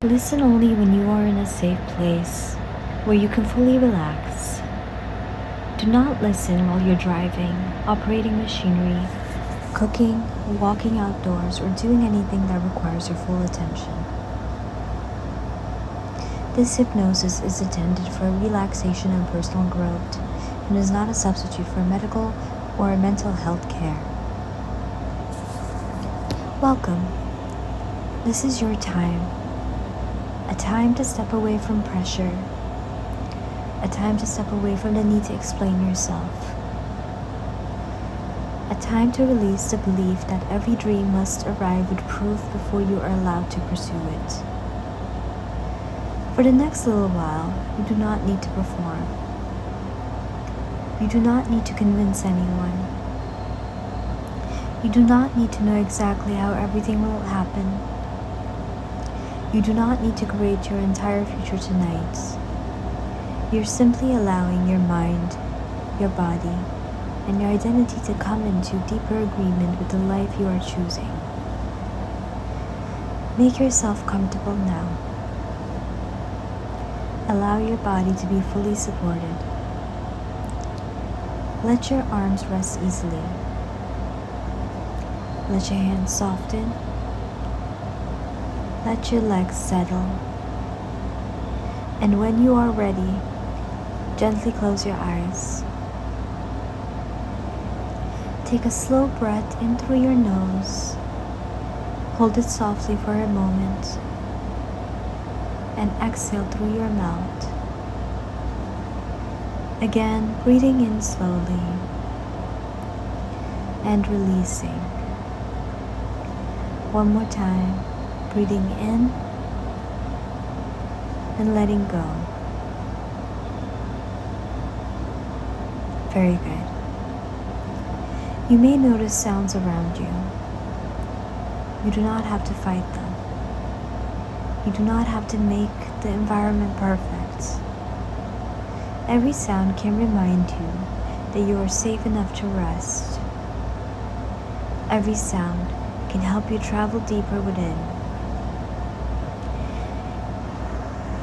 Listen only when you are in a safe place where you can fully relax. Do not listen while you're driving, operating machinery, cooking, walking outdoors, or doing anything that requires your full attention. This hypnosis is intended for relaxation and personal growth and is not a substitute for medical or mental health care. Welcome. This is your time. A time to step away from pressure. A time to step away from the need to explain yourself. A time to release the belief that every dream must arrive with proof before you are allowed to pursue it. For the next little while, you do not need to perform. You do not need to convince anyone. You do not need to know exactly how everything will happen. You do not need to create your entire future tonight. You're simply allowing your mind, your body, and your identity to come into deeper agreement with the life you are choosing. Make yourself comfortable now. Allow your body to be fully supported. Let your arms rest easily. Let your hands soften. Let your legs settle. And when you are ready, gently close your eyes. Take a slow breath in through your nose. Hold it softly for a moment. And exhale through your mouth. Again, breathing in slowly. And releasing. One more time. Breathing in and letting go. Very good. You may notice sounds around you. You do not have to fight them. You do not have to make the environment perfect. Every sound can remind you that you are safe enough to rest. Every sound can help you travel deeper within.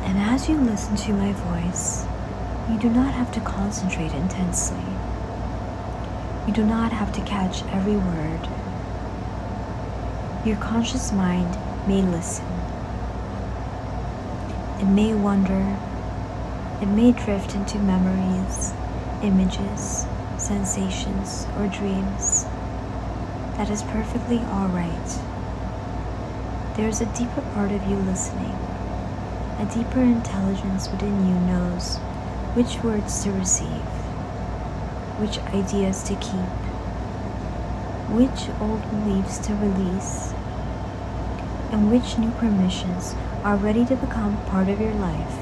And as you listen to my voice, you do not have to concentrate intensely. You do not have to catch every word. Your conscious mind may listen. It may wonder. It may drift into memories, images, sensations, or dreams. That is perfectly all right. There is a deeper part of you listening. A deeper intelligence within you knows which words to receive, which ideas to keep, which old beliefs to release, and which new permissions are ready to become part of your life.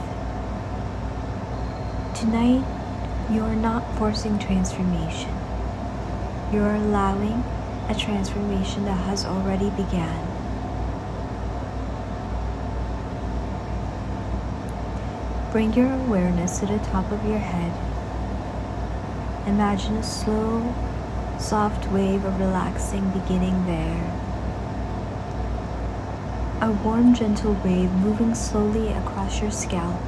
Tonight, you are not forcing transformation. You are allowing a transformation that has already begun. Bring your awareness to the top of your head. Imagine a slow, soft wave of relaxing beginning there. A warm, gentle wave moving slowly across your scalp,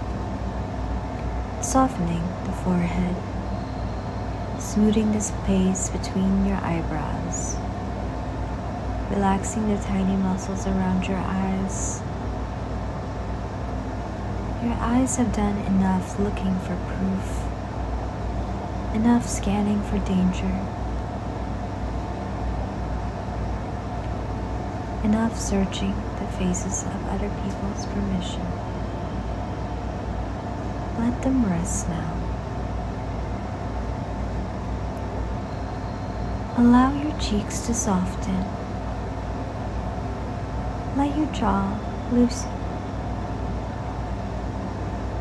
softening the forehead, smoothing the space between your eyebrows, relaxing the tiny muscles around your eyes. Your eyes have done enough looking for proof, enough scanning for danger, enough searching the faces of other people's permission. Let them rest now. Allow your cheeks to soften. Let your jaw loosen.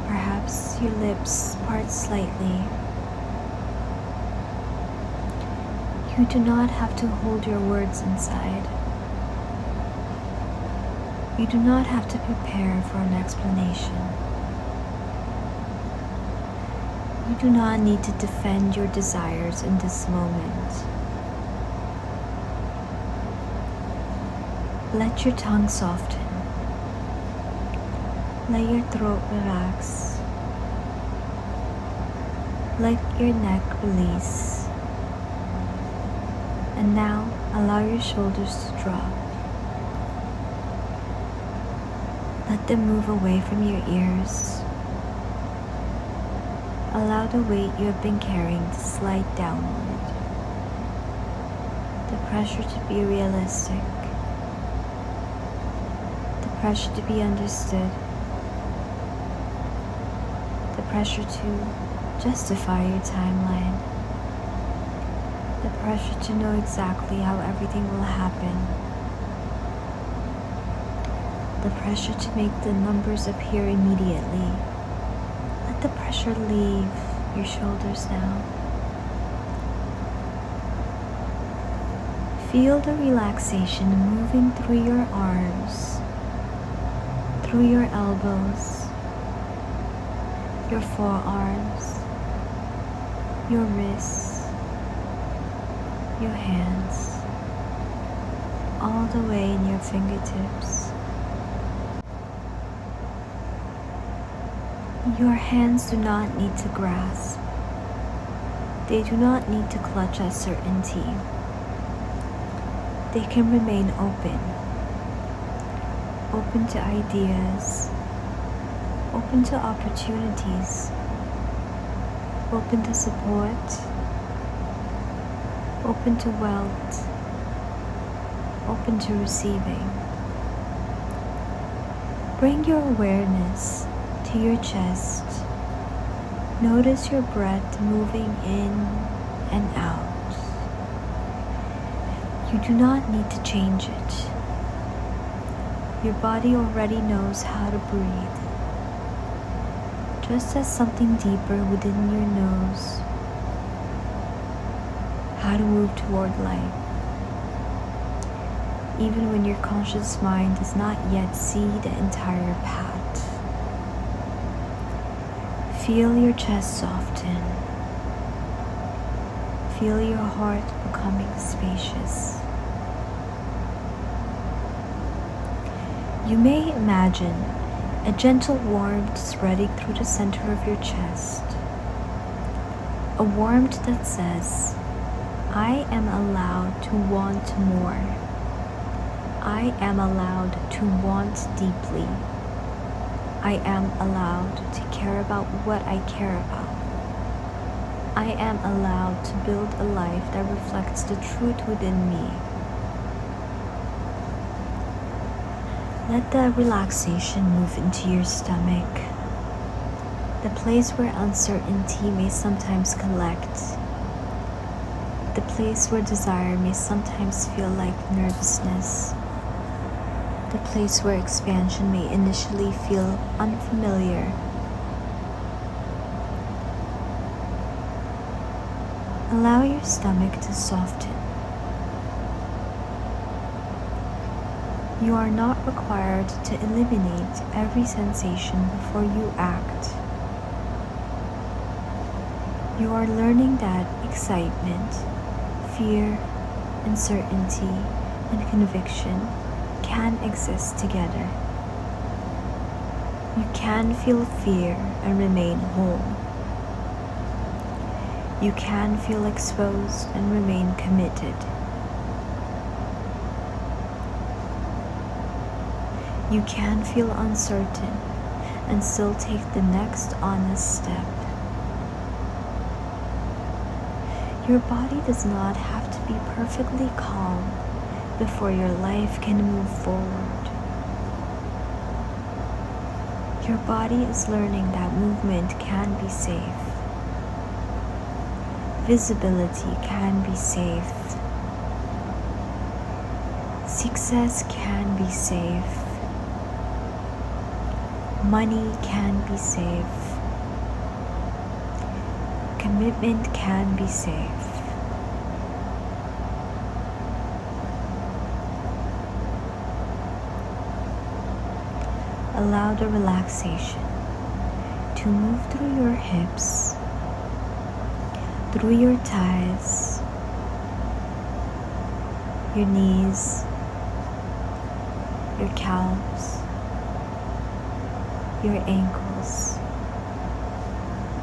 Perhaps your lips part slightly. You do not have to hold your words inside. You do not have to prepare for an explanation. You do not need to defend your desires in this moment. Let your tongue soften. Let your throat relax. Let your neck release. And now allow your shoulders to drop. Let them move away from your ears. Allow the weight you have been carrying to slide downward. The pressure to be realistic. The pressure to be understood. The pressure to justify your timeline. The pressure to know exactly how everything will happen. The pressure to make the numbers appear immediately. Let the pressure leave your shoulders now. Feel the relaxation moving through your arms, through your elbows, your forearms, your wrists, your hands, all the way in your fingertips. Your hands do not need to grasp. They do not need to clutch at certainty. They can remain open. Open to ideas. Open to opportunities. Open to support. Open to wealth. Open to receiving. Bring your awareness to your chest. Notice your breath moving in and out. You do not need to change it. Your body already knows how to breathe. Just as something deeper within your knows how to move toward light. Even when your conscious mind does not yet see the entire path. Feel your chest soften. Feel your heart becoming spacious. You may imagine a gentle warmth spreading through the center of your chest. A warmth that says, I am allowed to want more. I am allowed to want deeply. I am allowed to care about what I care about. I am allowed to build a life that reflects the truth within me. Let the relaxation move into your stomach, the place where uncertainty may sometimes collect, the place where desire may sometimes feel like nervousness, the place where expansion may initially feel unfamiliar. Allow your stomach to soften. You are not required to eliminate every sensation before you act. You are learning that excitement, fear, uncertainty, and conviction can exist together. You can feel fear and remain whole. You can feel exposed and remain committed. You can feel uncertain and still take the next honest step. Your body does not have to be perfectly calm before your life can move forward. Your body is learning that movement can be safe. Visibility can be safe. Success can be safe. Money can be safe. Commitment can be safe. Allow the relaxation to move through your hips, through your thighs, your knees, your calves, your ankles,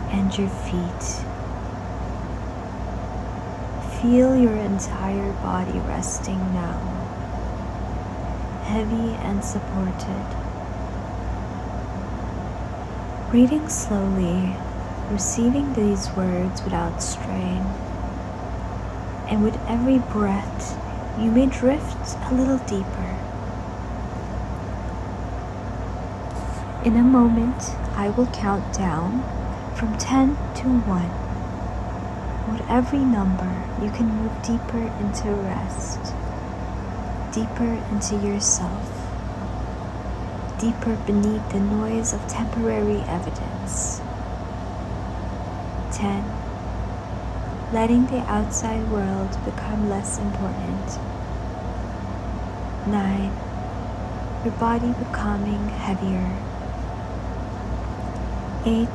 and your feet. Feel your entire body resting now, heavy and supported. Breathing slowly, receiving these words without strain. And with every breath, you may drift a little deeper. In a moment, I will count down from 10 to 1. With every number, you can move deeper into rest, deeper into yourself, deeper beneath the noise of temporary evidence. 10. Letting the outside world become less important. 9. Your body becoming heavier. 8.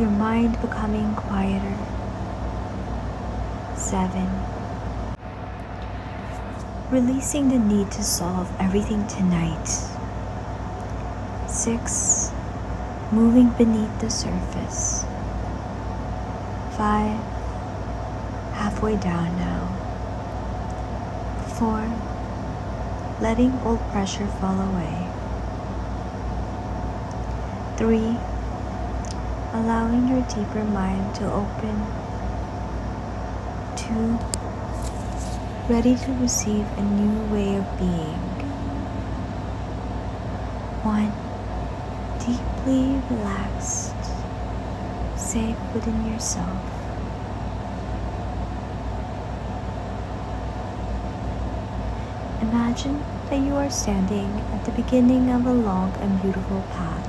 Your mind becoming quieter. 7. Releasing the need to solve everything tonight. 6. Moving beneath the surface. 5. Halfway down now. 4. Letting old pressure fall away. 3. Allowing your deeper mind to open. 2. Ready to receive a new way of being. 1. Deeply relaxed, safe within yourself. Imagine that you are standing at the beginning of a long and beautiful path.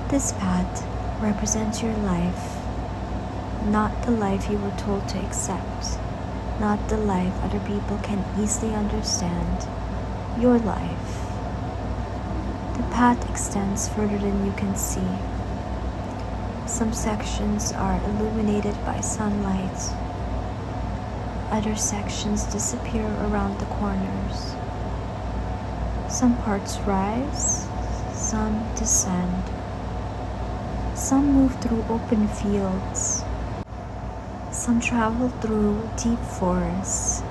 This path represents your life, not the life you were told to accept, not the life other people can easily understand, your life. The path extends further than you can see. Some sections are illuminated by sunlight. Other sections disappear around the corners. Some parts rise, some descend. Some move through open fields. Some travel through deep forests.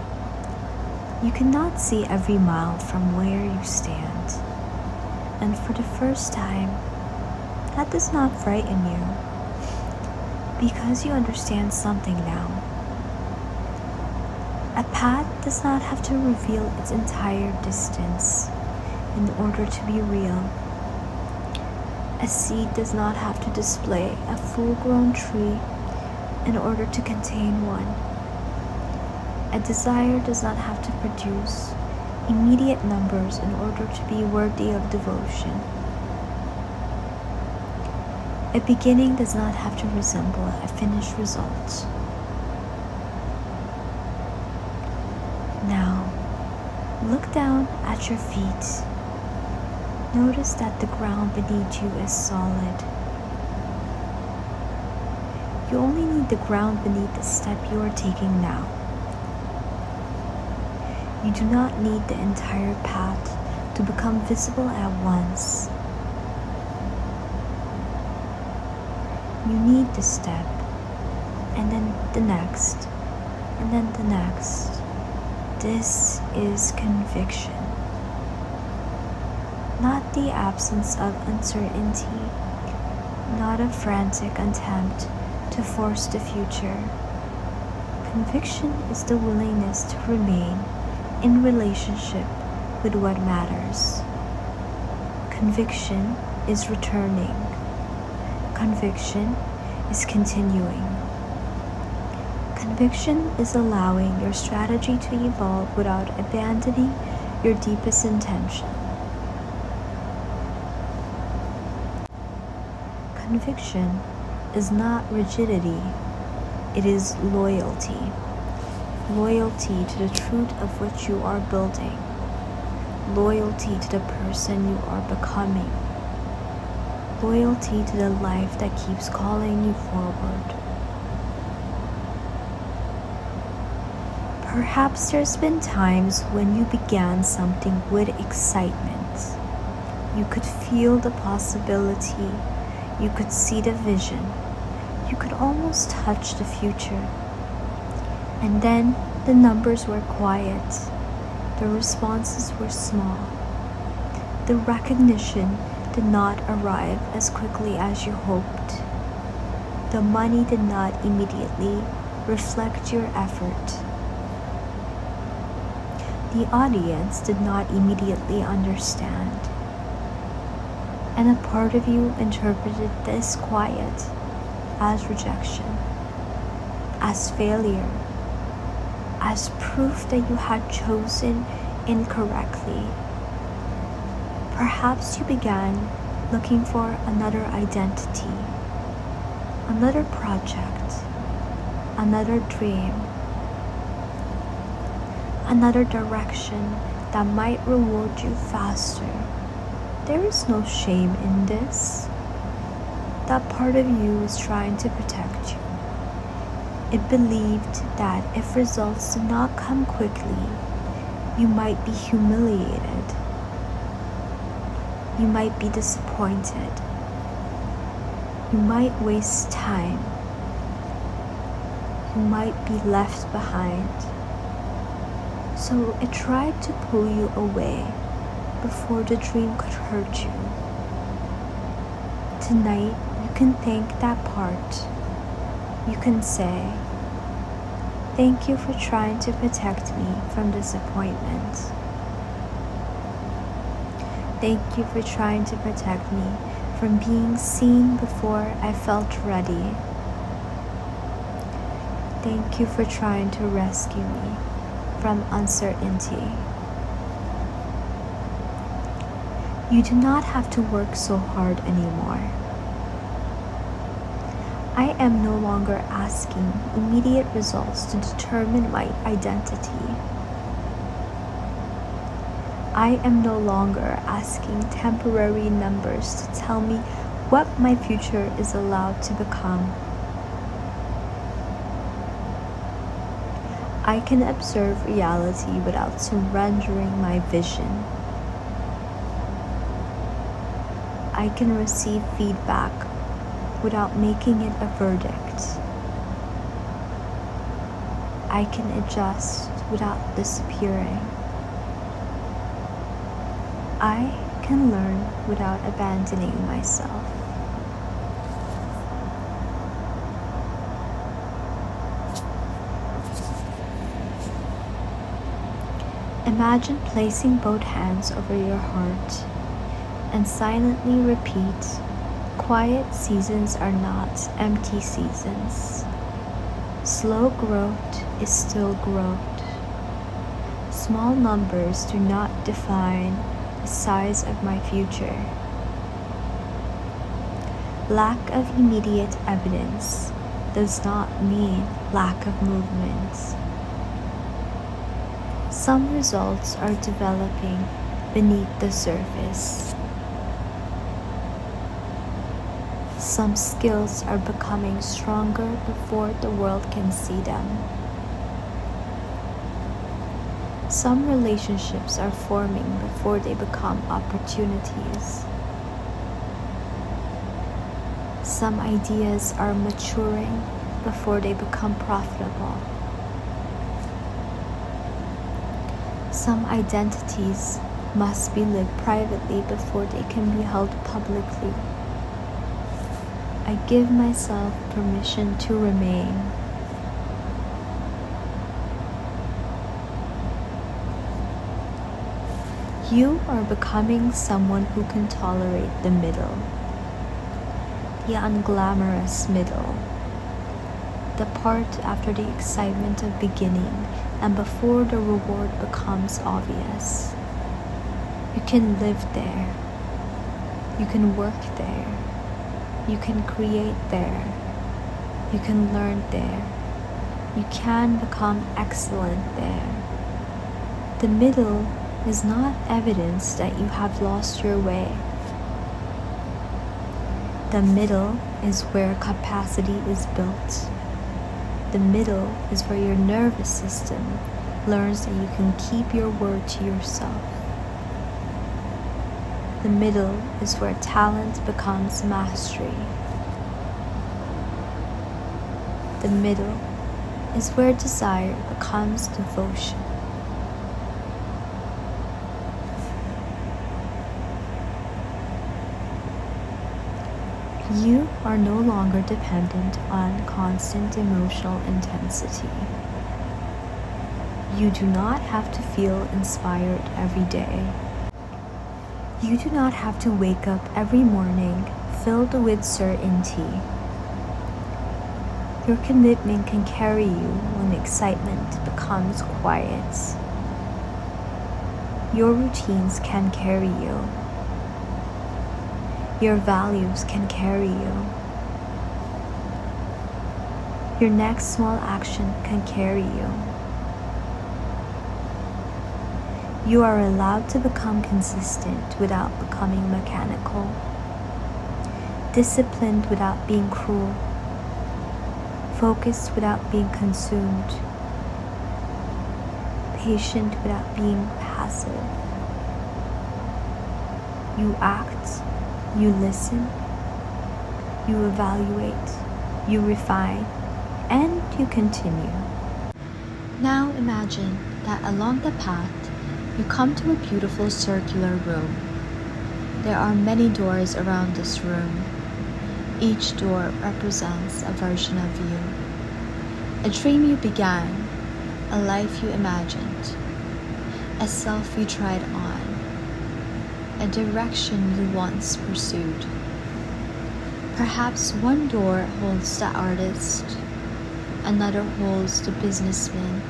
You cannot see every mile from where you stand. And for the first time, that does not frighten you, because you understand something now. A path does not have to reveal its entire distance in order to be real. A seed does not have to display a full-grown tree in order to contain one. A desire does not have to produce immediate numbers in order to be worthy of devotion. A beginning does not have to resemble a finished result. Now, look down at your feet. Notice that the ground beneath you is solid. You only need the ground beneath the step you are taking now. You do not need the entire path to become visible at once. You need the step, and then the next, and then the next. This is conviction. Not the absence of uncertainty, not a frantic attempt to force the future. Conviction is the willingness to remain in relationship with what matters. Conviction is returning. Conviction is continuing. Conviction is allowing your strategy to evolve without abandoning your deepest intention. Conviction is not rigidity, it is loyalty. Loyalty to the truth of what you are building. Loyalty to the person you are becoming. Loyalty to the life that keeps calling you forward. Perhaps there's been times when you began something with excitement, You could feel the possibility. You could see the vision. You could almost touch the future. And then the numbers were quiet. The responses were small. The recognition did not arrive as quickly as you hoped. The money did not immediately reflect your effort. The audience did not immediately understand. And a part of you interpreted this quiet as rejection, as failure, as proof that you had chosen incorrectly. Perhaps you began looking for another identity, another project, another dream, another direction that might reward you faster. There is no shame in this. That part of you is trying to protect you. It believed that if results did not come quickly, you might be humiliated. You might be disappointed. You might waste time. You might be left behind. So it tried to pull you away before the dream could hurt you. Tonight, you can thank that part. You can say, "Thank you for trying to protect me from disappointment. Thank you for trying to protect me from being seen before I felt ready. Thank you for trying to rescue me from uncertainty." You do not have to work so hard anymore. I am no longer asking immediate results to determine my identity. I am no longer asking temporary numbers to tell me what my future is allowed to become. I can observe reality without surrendering my vision. I can receive feedback without making it a verdict. I can adjust without disappearing. I can learn without abandoning myself. Imagine placing both hands over your heart and silently repeat, "Quiet seasons are not empty seasons. Slow growth is still growth. Small numbers do not define the size of my future. Lack of immediate evidence does not mean lack of movement. Some results are developing beneath the surface. Some skills are becoming stronger before the world can see them. Some relationships are forming before they become opportunities. Some ideas are maturing before they become profitable. Some identities must be lived privately before they can be held publicly. I give myself permission to remain. You are becoming someone who can tolerate the middle, the unglamorous middle, the part after the excitement of beginning and before the reward becomes obvious. You can live there. You can work there. You can create there. You can learn there. You can become excellent there. The middle is not evidence that you have lost your way. The middle is where capacity is built. The middle is where your nervous system learns that you can keep your word to yourself. The middle is where talent becomes mastery. The middle is where desire becomes devotion. You are no longer dependent on constant emotional intensity. You do not have to feel inspired every day. You do not have to wake up every morning filled with certainty. Your commitment can carry you when excitement becomes quiet. Your routines can carry you. Your values can carry you. Your next small action can carry you. You are allowed to become consistent without becoming mechanical, disciplined without being cruel, focused without being consumed, patient without being passive. You act, you listen, you evaluate, you refine, and you continue. Now imagine that along the path, you come to a beautiful circular room. There are many doors around this room. Each door represents a version of you. A dream you began, a life you imagined, a self you tried on, a direction you once pursued. Perhaps one door holds the artist, another holds the businessman,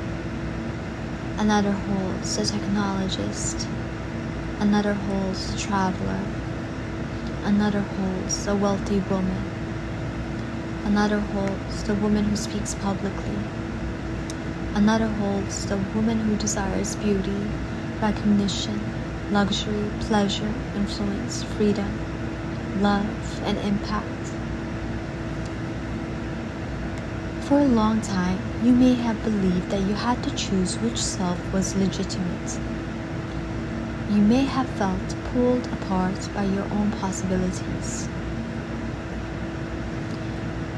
another holds the technologist, another holds the traveler, another holds the wealthy woman, another holds the woman who speaks publicly, another holds the woman who desires beauty, recognition, luxury, pleasure, influence, freedom, love, and impact. For a long time, you may have believed that you had to choose which self was legitimate. You may have felt pulled apart by your own possibilities.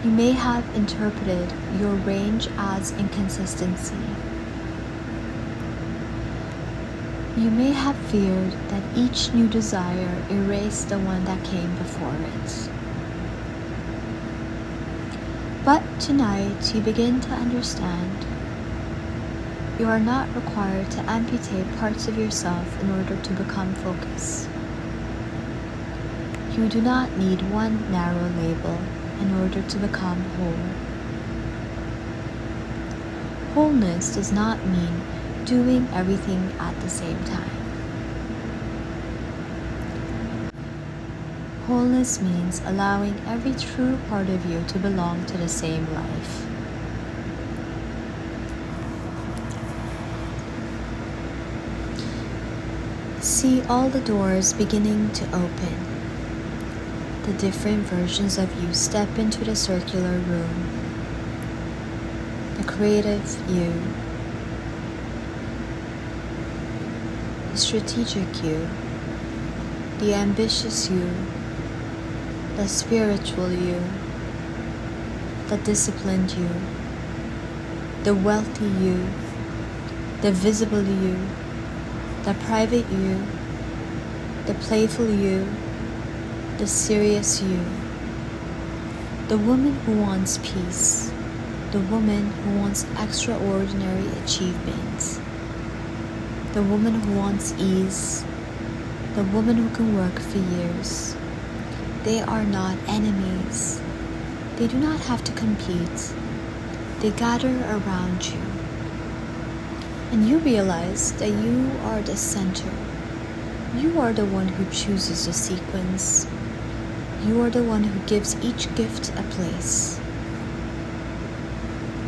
You may have interpreted your range as inconsistency. You may have feared that each new desire erased the one that came before it. But tonight you begin to understand. You are not required to amputate parts of yourself in order to become focused. You do not need one narrow label in order to become whole. Wholeness does not mean doing everything at the same time. Wholeness means allowing every true part of you to belong to the same life. See all the doors beginning to open. The different versions of you step into the circular room. The creative you, the strategic you, the ambitious you, the spiritual you, the disciplined you, the wealthy you, the visible you, the private you, the playful you, the serious you, the woman who wants peace, the woman who wants extraordinary achievements, the woman who wants ease, the woman who can work for years. They are not enemies. They do not have to compete. They gather around you. And you realize that you are the center. You are the one who chooses the sequence. You are the one who gives each gift a place.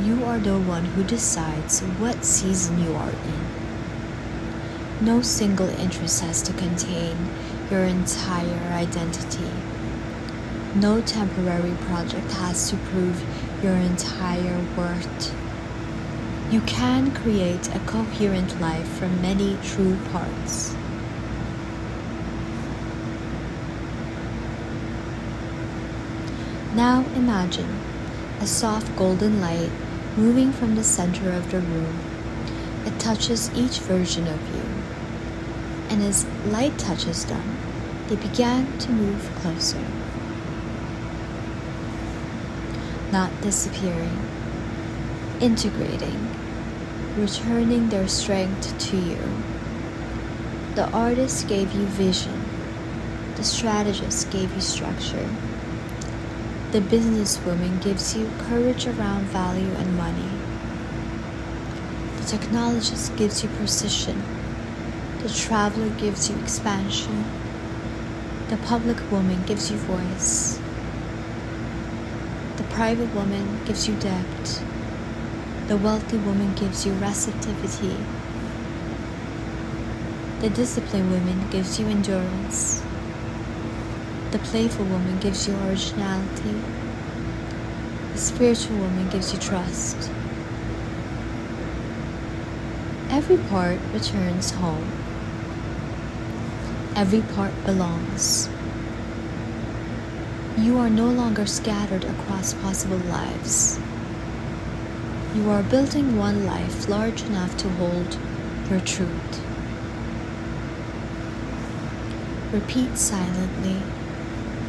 You are the one who decides what season you are in. No single interest has to contain your entire identity. No temporary project has to prove your entire worth. You can create a coherent life from many true parts. Now imagine a soft golden light moving from the center of the room. It touches each version of you, and as light touches them, they began to move closer, not disappearing, integrating, returning their strength to you. The artist gave you vision. The strategist gave you structure. The businesswoman gives you courage around value and money. The technologist gives you precision. The traveler gives you expansion. The public woman gives you voice. The private woman gives you depth. The wealthy woman gives you receptivity. The disciplined woman gives you endurance. The playful woman gives you originality. The spiritual woman gives you trust. Every part returns home. Every part belongs. You are no longer scattered across possible lives. You are building one life large enough to hold your truth. Repeat silently.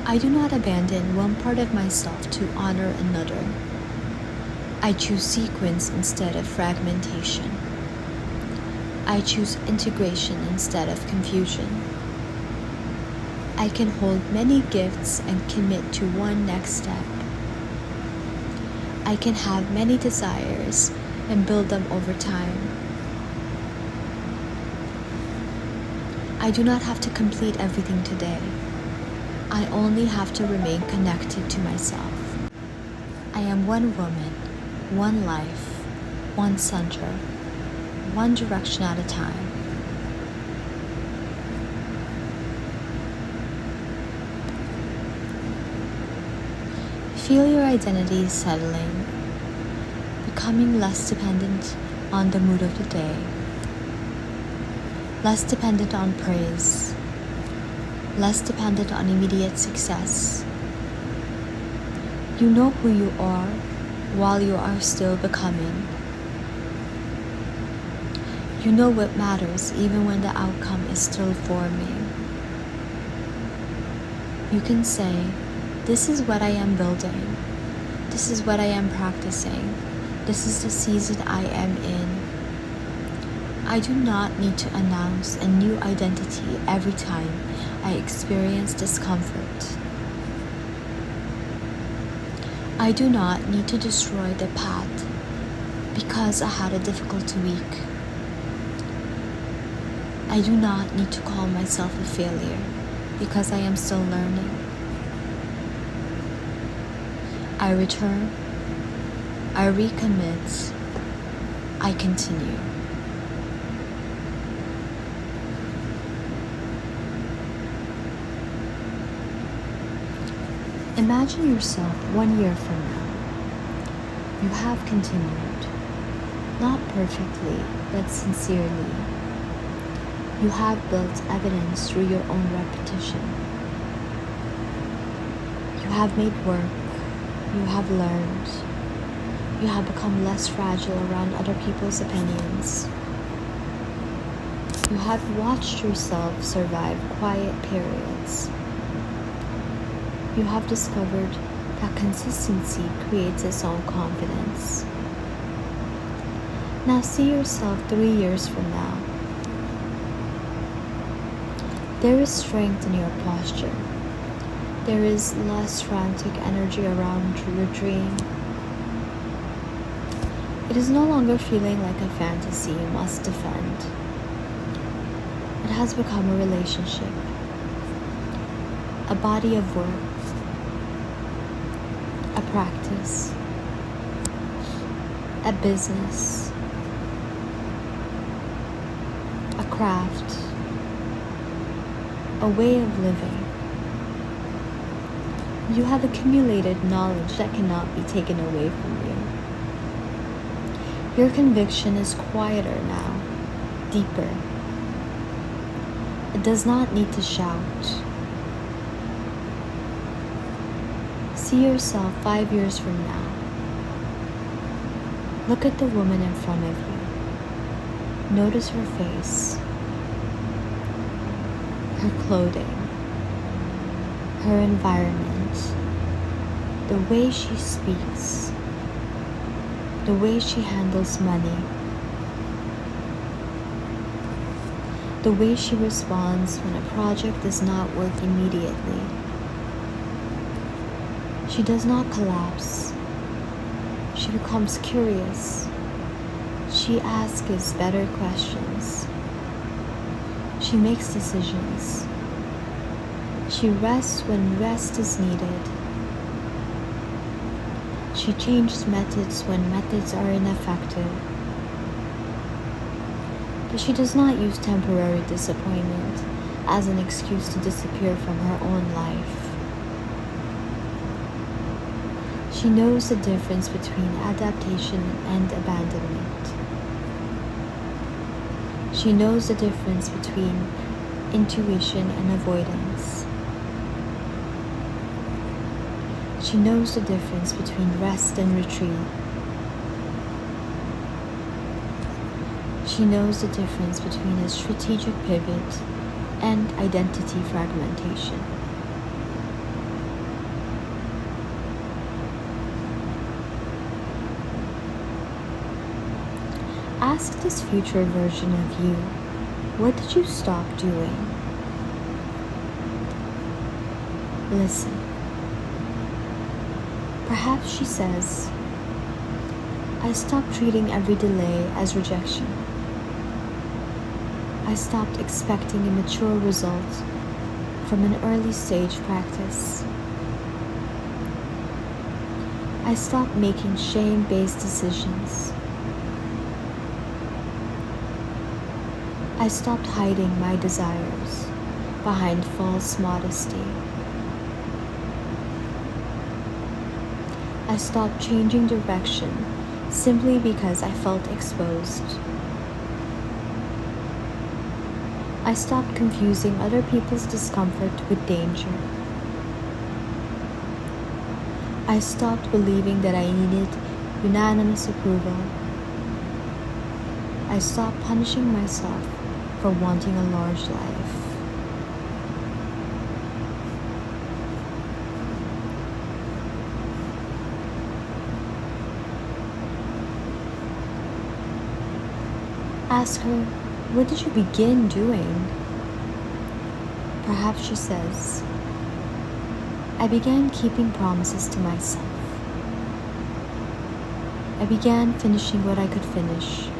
I do not abandon one part of myself to honor another. I choose sequence instead of fragmentation. I choose integration instead of confusion. I can hold many gifts and commit to one next step. I can have many desires and build them over time. I do not have to complete everything today. I only have to remain connected to myself. I am one woman, one life, one center, one direction at a time. Feel your identity settling, becoming less dependent on the mood of the day, less dependent on praise, less dependent on immediate success. You know who you are while you are still becoming. You know what matters even when the outcome is still forming. You can say, this is what I am building. This is what I am practicing. This is the season I am in. I do not need to announce a new identity every time I experience discomfort. I do not need to destroy the path because I had a difficult week. I do not need to call myself a failure because I am still learning. I return, I recommit, I continue. Imagine yourself 1 year from now. You have continued, not perfectly, but sincerely. You have built evidence through your own repetition. You have made work. You have learned. You have become less fragile around other people's opinions. You have watched yourself survive quiet periods. You have discovered that consistency creates its own confidence. Now see yourself 3 years from now. There is strength in your posture. There is less frantic energy around your dream. It is no longer feeling like a fantasy you must defend. It has become a relationship, a body of work, a practice, a business, a craft, a way of living. You have accumulated knowledge that cannot be taken away from you. Your conviction is quieter now, deeper. It does not need to shout. See yourself 5 years from now. Look at the woman in front of you. Notice her face, her clothing, her environment, the way she speaks, the way she handles money, the way she responds when a project does not work immediately. She does not collapse. She becomes curious. She asks better questions. She makes decisions. She rests when rest is needed. She changes methods when methods are ineffective. But she does not use temporary disappointment as an excuse to disappear from her own life. She knows the difference between adaptation and abandonment. She knows the difference between intuition and avoidance. She knows the difference between rest and retreat. She knows the difference between a strategic pivot and identity fragmentation. Ask this future version of you, what did you stop doing? Listen. Perhaps she says, I stopped treating every delay as rejection. I stopped expecting a mature result from an early stage practice. I stopped making shame-based decisions. I stopped hiding my desires behind false modesty. I stopped changing direction simply because I felt exposed. I stopped confusing other people's discomfort with danger. I stopped believing that I needed unanimous approval. I stopped punishing myself for wanting a large life. Ask her, what did you begin doing? Perhaps she says, I began keeping promises to myself. I began finishing what I could finish.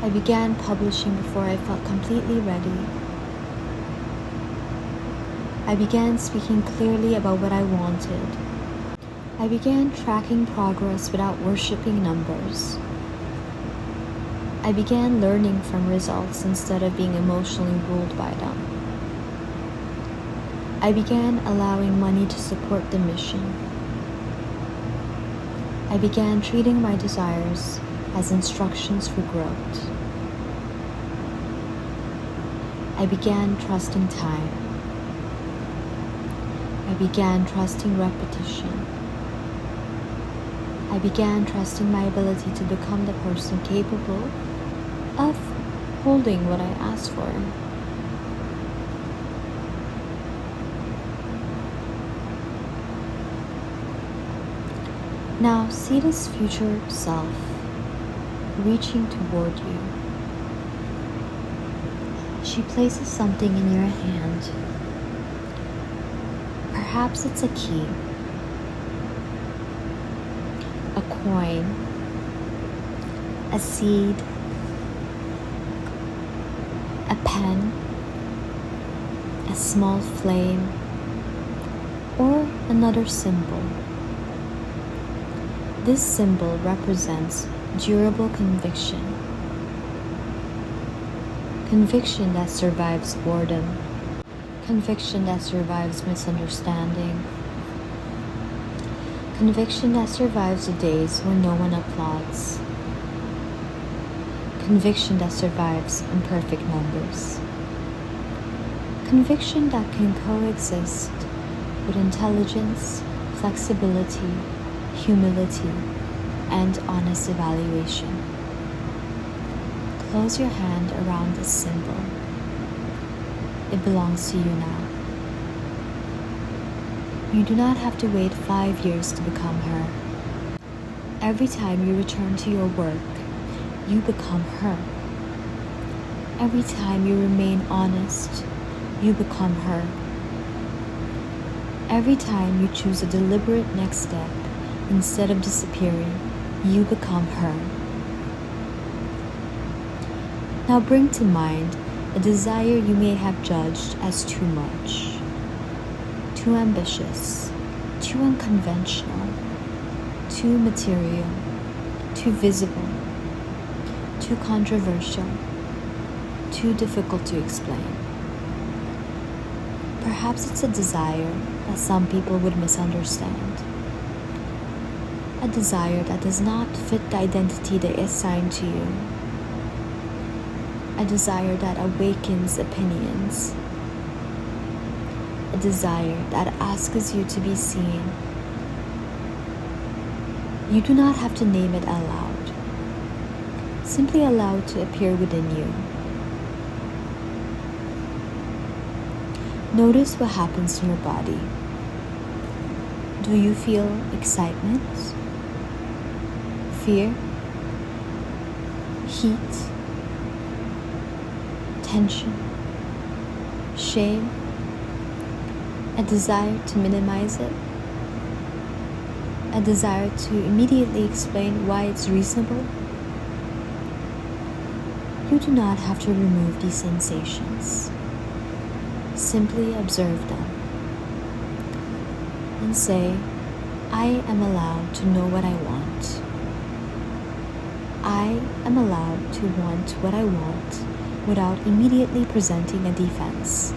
I began publishing before I felt completely ready. I began speaking clearly about what I wanted. I began tracking progress without worshiping numbers. I began learning from results instead of being emotionally ruled by them. I began allowing money to support the mission. I began treating my desires as instructions for growth. I began trusting time. I began trusting repetition. I began trusting my ability to become the person capable of holding what I asked for. Now see this future self reaching toward you. She places something in your hand. Perhaps it's a key, a coin, a seed, a pen, a small flame, or another symbol. This symbol represents durable conviction. Conviction that survives boredom. Conviction that survives misunderstanding. Conviction that survives the days when no one applauds. Conviction that survives imperfect numbers. Conviction that can coexist with intelligence, flexibility, humility, and honest evaluation. Close your hand around this symbol. It belongs to you now. You do not have to wait 5 years to become her. Every time you return to your work, you become her. Every time you remain honest, you become her. Every time you choose a deliberate next step instead of disappearing, you become her. Now bring to mind a desire you may have judged as too much, too ambitious, too unconventional, too material, too visible, too controversial, too difficult to explain. Perhaps it's a desire that some people would misunderstand. A desire that does not fit the identity they assign to you. A desire that awakens opinions. A desire that asks you to be seen. You do not have to name it aloud. Simply allow it to appear within you. Notice what happens in your body. Do you feel excitement, fear, heat, tension, shame, a desire to minimize it, a desire to immediately explain why it's reasonable? You do not have to remove these sensations. Simply observe them and say, I am allowed to know what I want. I am allowed to want what I want without immediately presenting a defense.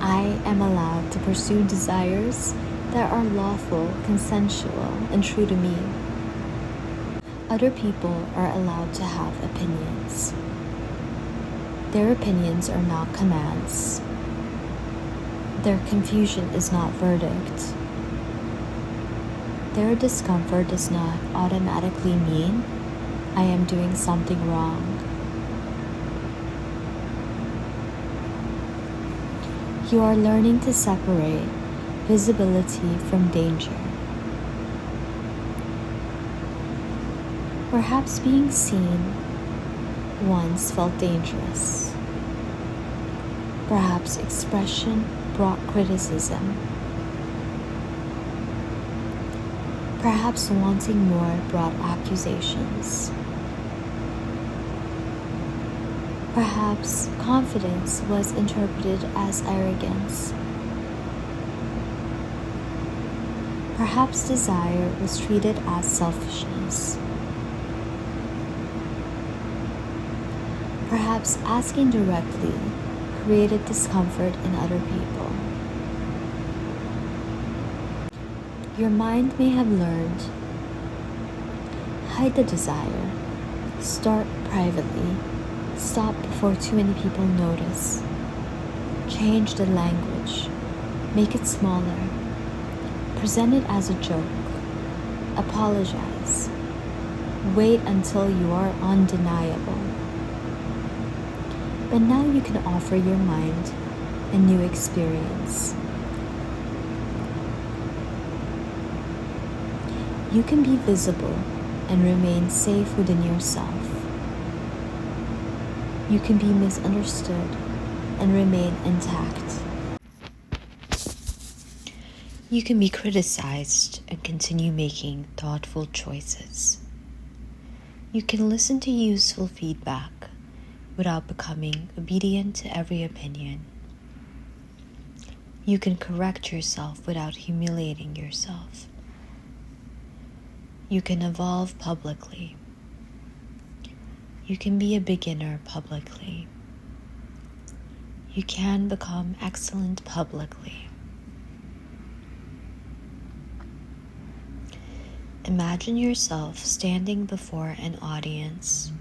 I am allowed to pursue desires that are lawful, consensual, and true to me. Other people are allowed to have opinions. Their opinions are not commands. Their confusion is not verdict. Their discomfort does not automatically mean I am doing something wrong. You are learning to separate visibility from danger. Perhaps being seen once felt dangerous. Perhaps expression brought criticism. Perhaps wanting more brought accusations. Perhaps confidence was interpreted as arrogance. Perhaps desire was treated as selfishness. Perhaps asking directly created discomfort in other people. Your mind may have learned, hide the desire, start privately, stop before too many people notice, change the language, make it smaller, present it as a joke, apologize, wait until you are undeniable. But now you can offer your mind a new experience. You can be visible and remain safe within yourself. You can be misunderstood and remain intact. You can be criticized and continue making thoughtful choices. You can listen to useful feedback without becoming obedient to every opinion. You can correct yourself without humiliating yourself. You can evolve publicly. You can be a beginner publicly. You can become excellent publicly. Imagine yourself standing before an audience.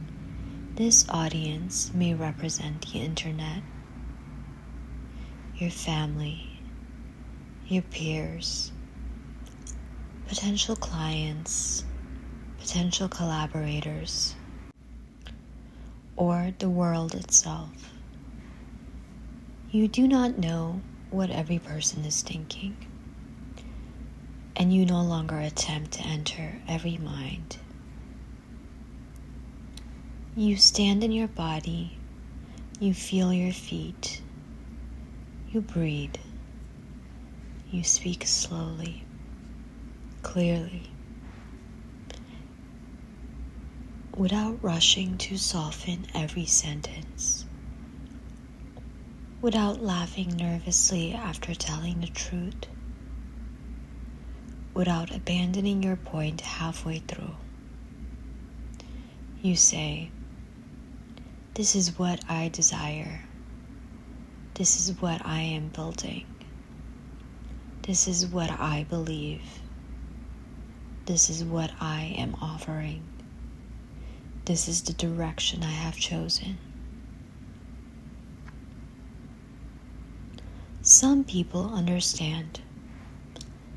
This audience may represent the internet. your family, your peers, potential clients, potential collaborators, or the world itself. You do not know what every person is thinking, and you no longer attempt to enter every mind. You stand in your body, you feel your feet, you breathe, you speak slowly, clearly, without rushing to soften every sentence, without laughing nervously after telling the truth, without abandoning your point halfway through. You say, "This is what I desire. This is what I am building. This is what I believe. This is what I am offering. This is the direction I have chosen." Some people understand.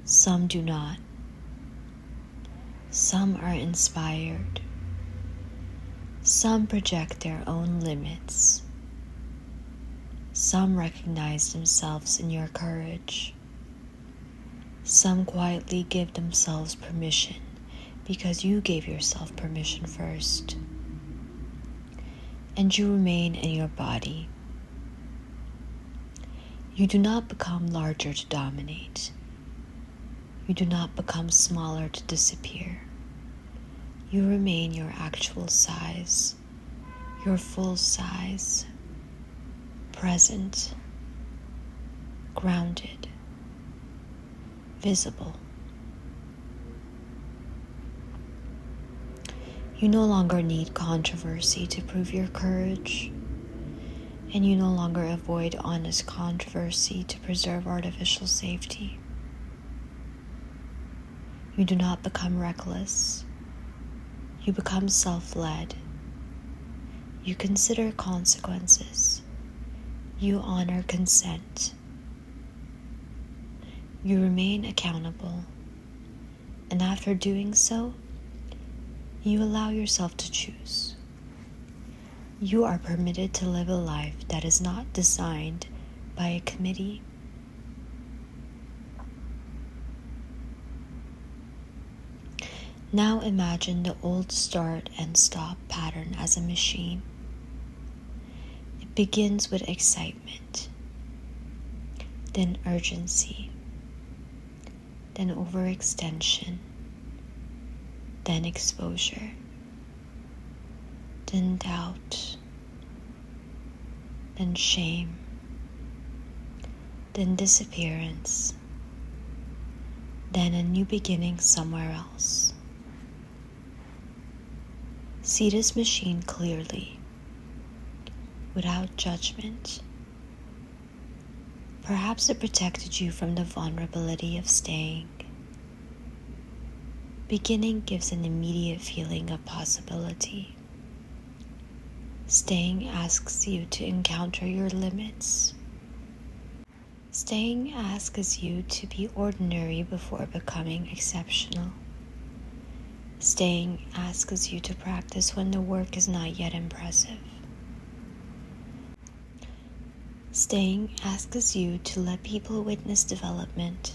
Some do not. Some are inspired. Some project their own limits. Some recognize themselves in your courage. Some quietly give themselves permission because you gave yourself permission first. And you remain in your body. You do not become larger to dominate. You do not become smaller to disappear. You remain your actual size, your full size, present, grounded, visible. You no longer need controversy to prove your courage, and you no longer avoid honest controversy to preserve artificial safety. You do not become reckless. You become self-led. You consider consequences. You honor consent. You remain accountable. And after doing so, you allow yourself to choose. You are permitted to live a life that is not designed by a committee. Now imagine the old start and stop pattern as a machine. It begins with excitement, then urgency, then overextension, then exposure, then doubt, then shame, then disappearance, then a new beginning somewhere else. See this machine clearly, without judgment. Perhaps it protected you from the vulnerability of staying. Beginning gives an immediate feeling of possibility. Staying asks you to encounter your limits. Staying asks you to be ordinary before becoming exceptional. Staying asks you to practice when the work is not yet impressive. Staying asks you to let people witness development.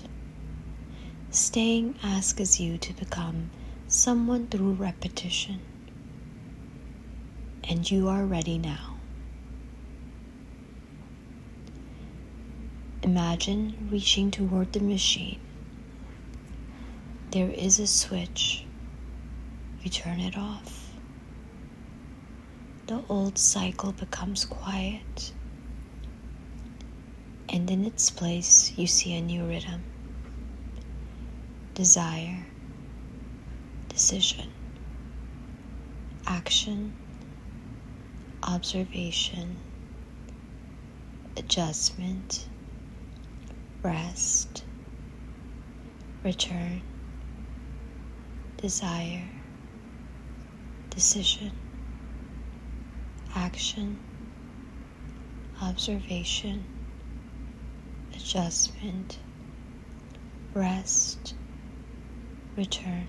Staying asks you to become someone through repetition. And you are ready now. Imagine reaching toward the machine. There is a switch. You turn it off. The old cycle becomes quiet. And in its place, you see a new rhythm. Desire, decision, action, observation, adjustment, rest, return, desire, decision, action, observation, rest, return, desire, decision, action, observation, adjustment, rest, return.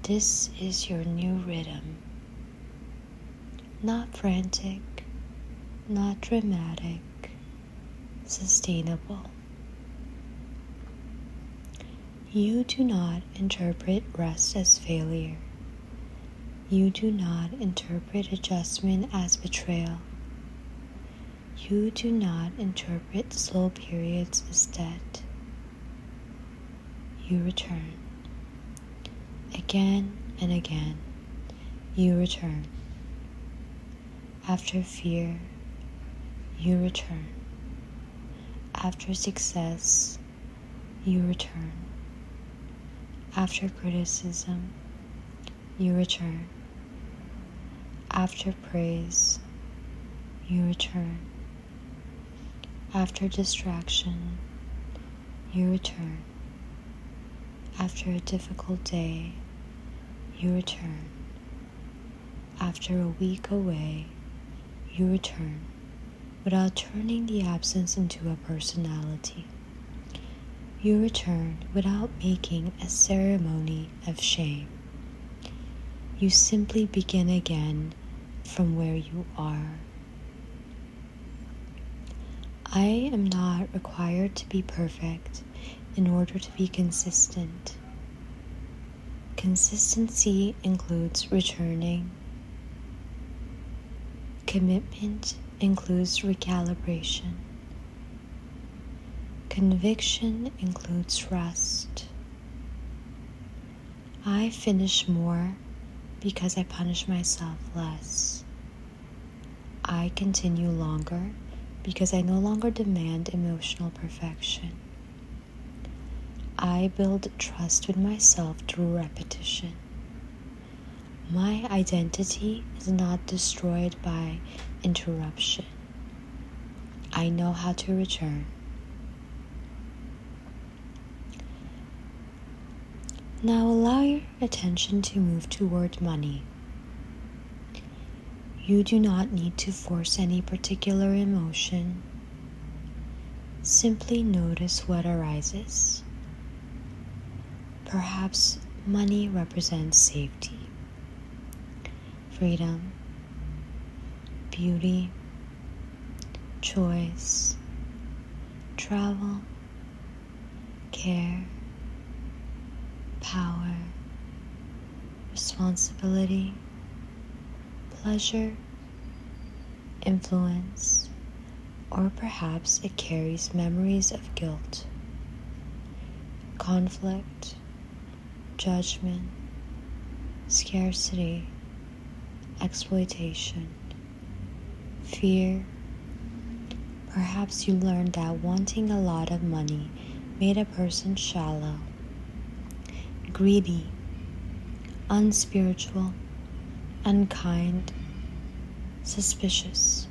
This is your new rhythm. Not frantic, not dramatic, sustainable. You do not interpret rest as failure. You do not interpret adjustment as betrayal. You do not interpret slow periods as debt. You return. Again and again, you return. After fear, you return. After success, you return. After criticism, you return. After praise, you return. After distraction, you return. After a difficult day, you return. After a week away, you return, without turning the absence into a personality. You return without making a ceremony of shame. You simply begin again from where you are. I am not required to be perfect in order to be consistent. Consistency includes returning. Commitment includes recalibration. Conviction includes rest. I finish more because I punish myself less. I continue longer because I no longer demand emotional perfection. I build trust with myself through repetition. My identity is not destroyed by interruption. I know how to return. Now allow your attention to move toward money. You do not need to force any particular emotion. Simply notice what arises. Perhaps money represents safety, freedom, beauty, choice, travel, care, power, responsibility, pleasure, influence, or perhaps it carries memories of guilt, conflict, judgment, scarcity, exploitation, fear. Perhaps you learned that wanting a lot of money made a person shallow, greedy, unspiritual, unkind, suspicious,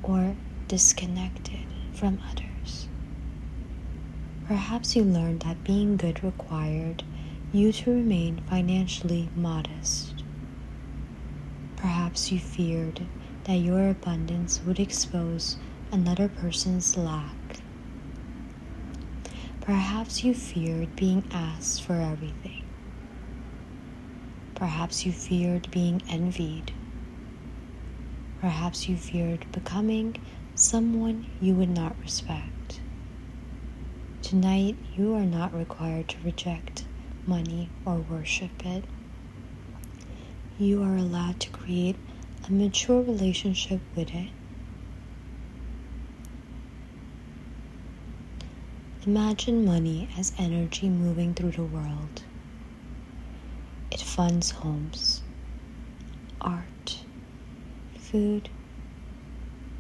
or disconnected from others. Perhaps you learned that being good required you to remain financially modest. Perhaps you feared that your abundance would expose another person's lack. Perhaps you feared being asked for everything. Perhaps you feared being envied. Perhaps you feared becoming someone you would not respect. Tonight, you are not required to reject money or worship it. You are allowed to create a mature relationship with it. Imagine money as energy moving through the world. It funds homes, art, food,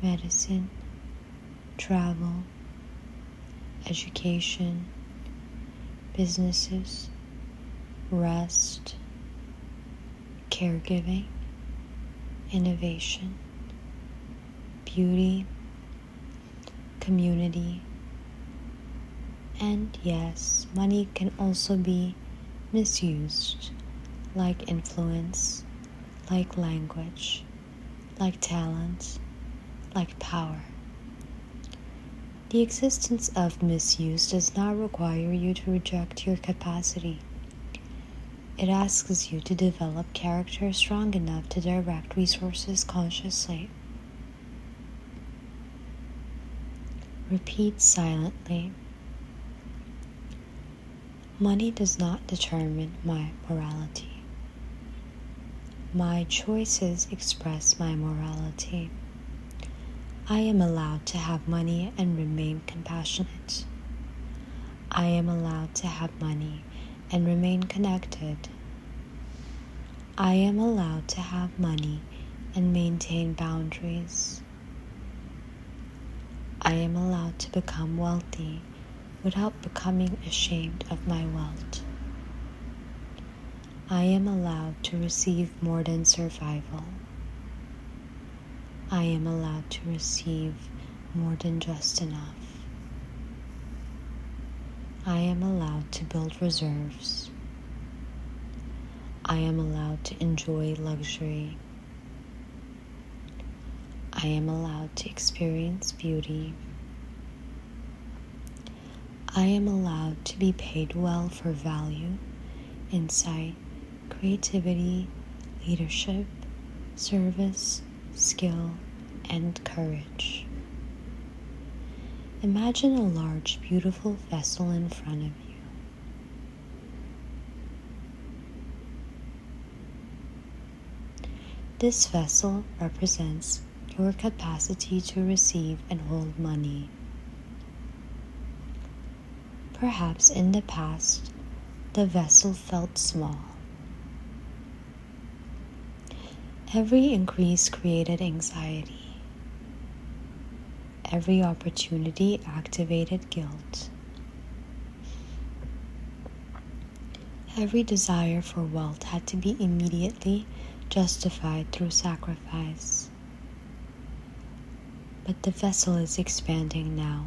medicine, travel, education, businesses, rest, caregiving, innovation, beauty, community, and yes, money can also be misused, like influence, like language, like talent, like power. The existence of misuse does not require you to reject your capacity. It asks you to develop character strong enough to direct resources consciously. Repeat silently. Money does not determine my morality. My choices express my morality. I am allowed to have money and remain compassionate. I am allowed to have money and remain connected. I am allowed to have money and maintain boundaries. I am allowed to become wealthy without becoming ashamed of my wealth. I am allowed to receive more than survival. I am allowed to receive more than just enough. I am allowed to build reserves. I am allowed to enjoy luxury. I am allowed to experience beauty. I am allowed to be paid well for value, insight, creativity, leadership, service, skill, and courage. Imagine a large, beautiful vessel in front of you. This vessel represents your capacity to receive and hold money. Perhaps in the past, the vessel felt small. Every increase created anxiety. Every opportunity activated guilt. Every desire for wealth had to be immediately justified through sacrifice. But the vessel is expanding now,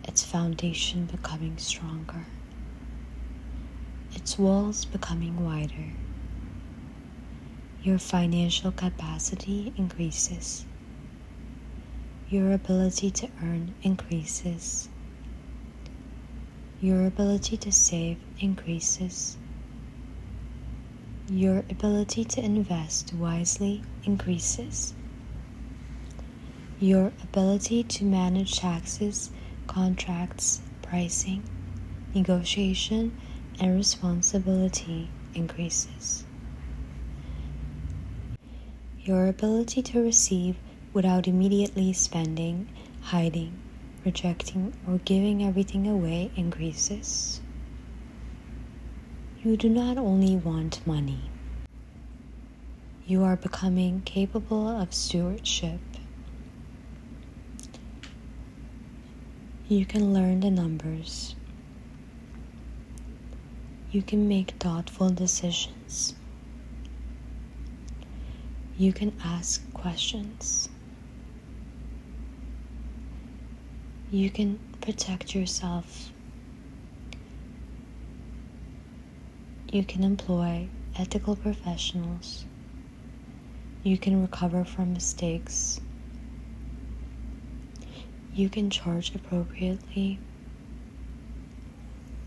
its foundation becoming stronger, its walls becoming wider. Your financial capacity increases. Your ability to earn increases. Your ability to save increases. Your ability to invest wisely increases. Your ability to manage taxes, contracts, pricing, negotiation, and responsibility increases. Your ability to receive without immediately spending, hiding, rejecting, or giving everything away increases. You do not only want money. You are becoming capable of stewardship. You can learn the numbers. You can make thoughtful decisions. You can ask questions. You can protect yourself. You can employ ethical professionals. You can recover from mistakes. You can charge appropriately.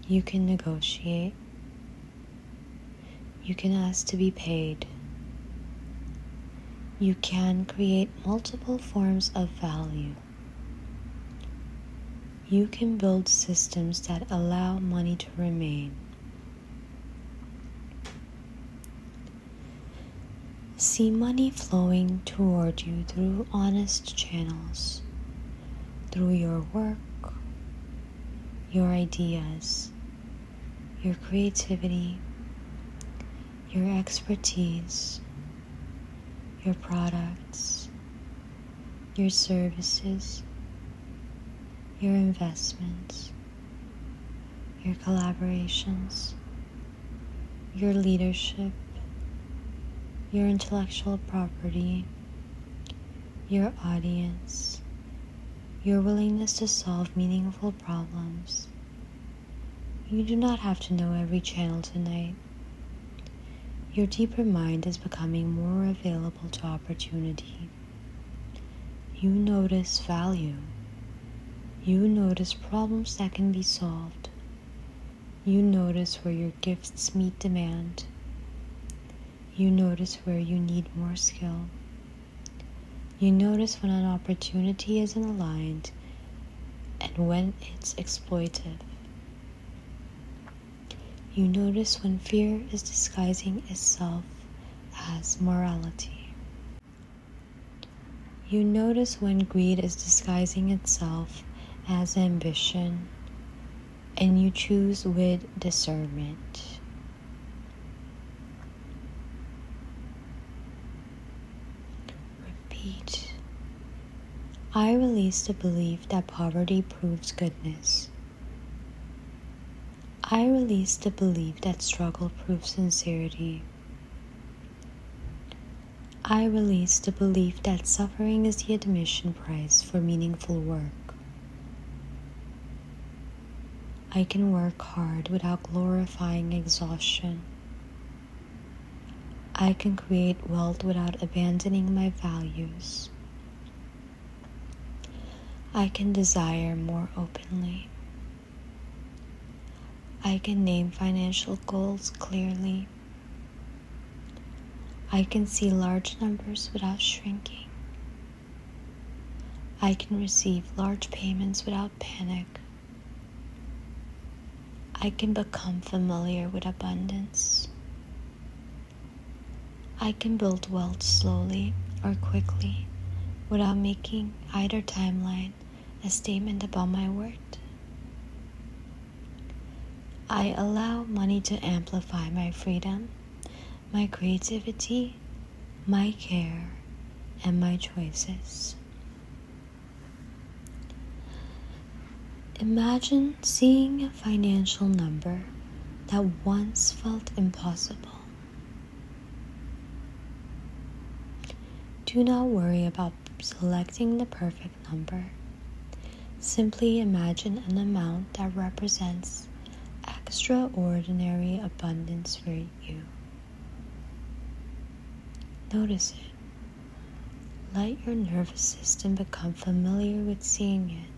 You can negotiate. You can ask to be paid. You can create multiple forms of value. You can build systems that allow money to remain. See money flowing toward you through honest channels, through your work, your ideas, your creativity, your expertise, your products, your services, your investments, your collaborations, your leadership, your intellectual property, your audience, your willingness to solve meaningful problems. You do not have to know every channel tonight. Your deeper mind is becoming more available to opportunity. You notice value. You notice problems that can be solved. You notice where your gifts meet demand. You notice where you need more skill. You notice when an opportunity isn't aligned and when it's exploitive. You notice when fear is disguising itself as morality. You notice when greed is disguising itself as ambition, and you choose with discernment. Repeat. I release the belief that poverty proves goodness. I release the belief that struggle proves sincerity. I release the belief that suffering is the admission price for meaningful work. I can work hard without glorifying exhaustion. I can create wealth without abandoning my values. I can desire more openly. I can name financial goals clearly. I can see large numbers without shrinking. I can receive large payments without panic. I can become familiar with abundance. I can build wealth slowly or quickly without making either timeline a statement about my worth. I allow money to amplify my freedom, my creativity, my care, and my choices. Imagine seeing a financial number that once felt impossible. Do not worry about selecting the perfect number. Simply imagine an amount that represents extraordinary abundance for you. Notice it. Let your nervous system become familiar with seeing it.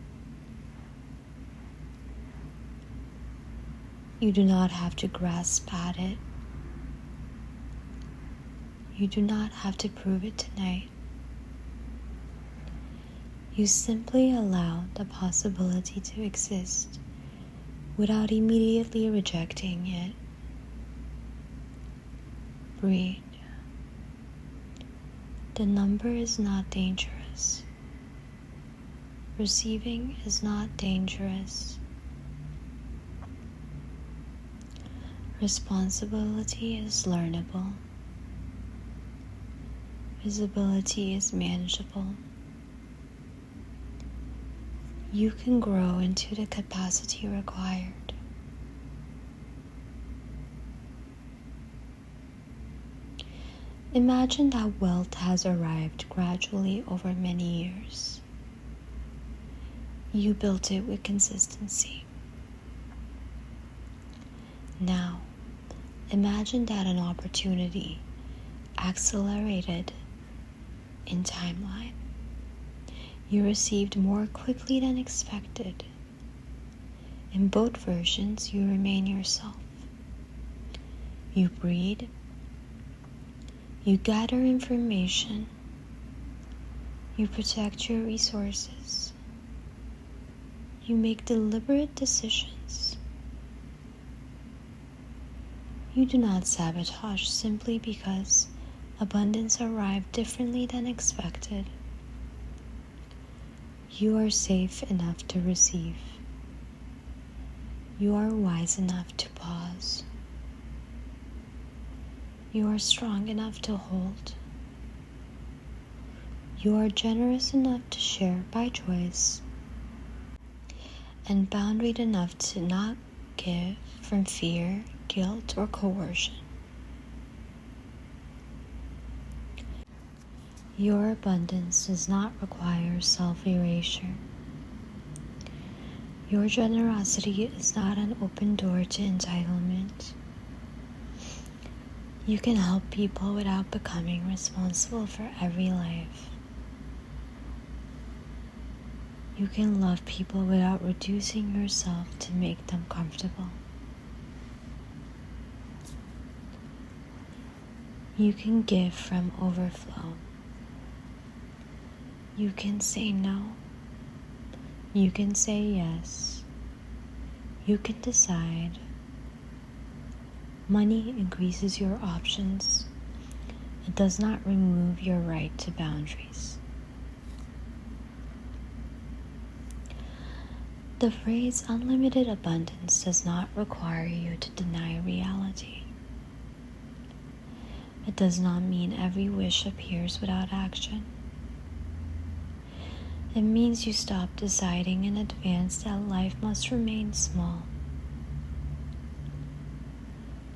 You do not have to grasp at it. You do not have to prove it tonight. You simply allow the possibility to exist without immediately rejecting it. Breathe. The number is not dangerous. Receiving is not dangerous. Responsibility is learnable. Visibility is manageable. You can grow into the capacity required. Imagine that wealth has arrived gradually over many years. You built it with consistency. Now, imagine that an opportunity accelerated in timeline. You received more quickly than expected. In both versions, you remain yourself. You breathe. You gather information. You protect your resources. You make deliberate decisions. You do not sabotage simply because abundance arrived differently than expected. You are safe enough to receive. You are wise enough to pause. You are strong enough to hold. You are generous enough to share by choice, and boundaried enough to not give from fear, guilt, or coercion. Your abundance does not require self-erasure. Your generosity is not an open door to entitlement. You can help people without becoming responsible for every life. You can love people without reducing yourself to make them comfortable. You can give from overflow. You can say no. You can say yes. You can decide. Money increases your options. It does not remove your right to boundaries. The phrase unlimited abundance does not require you to deny reality. It does not mean every wish appears without action. It means you stop deciding in advance that life must remain small.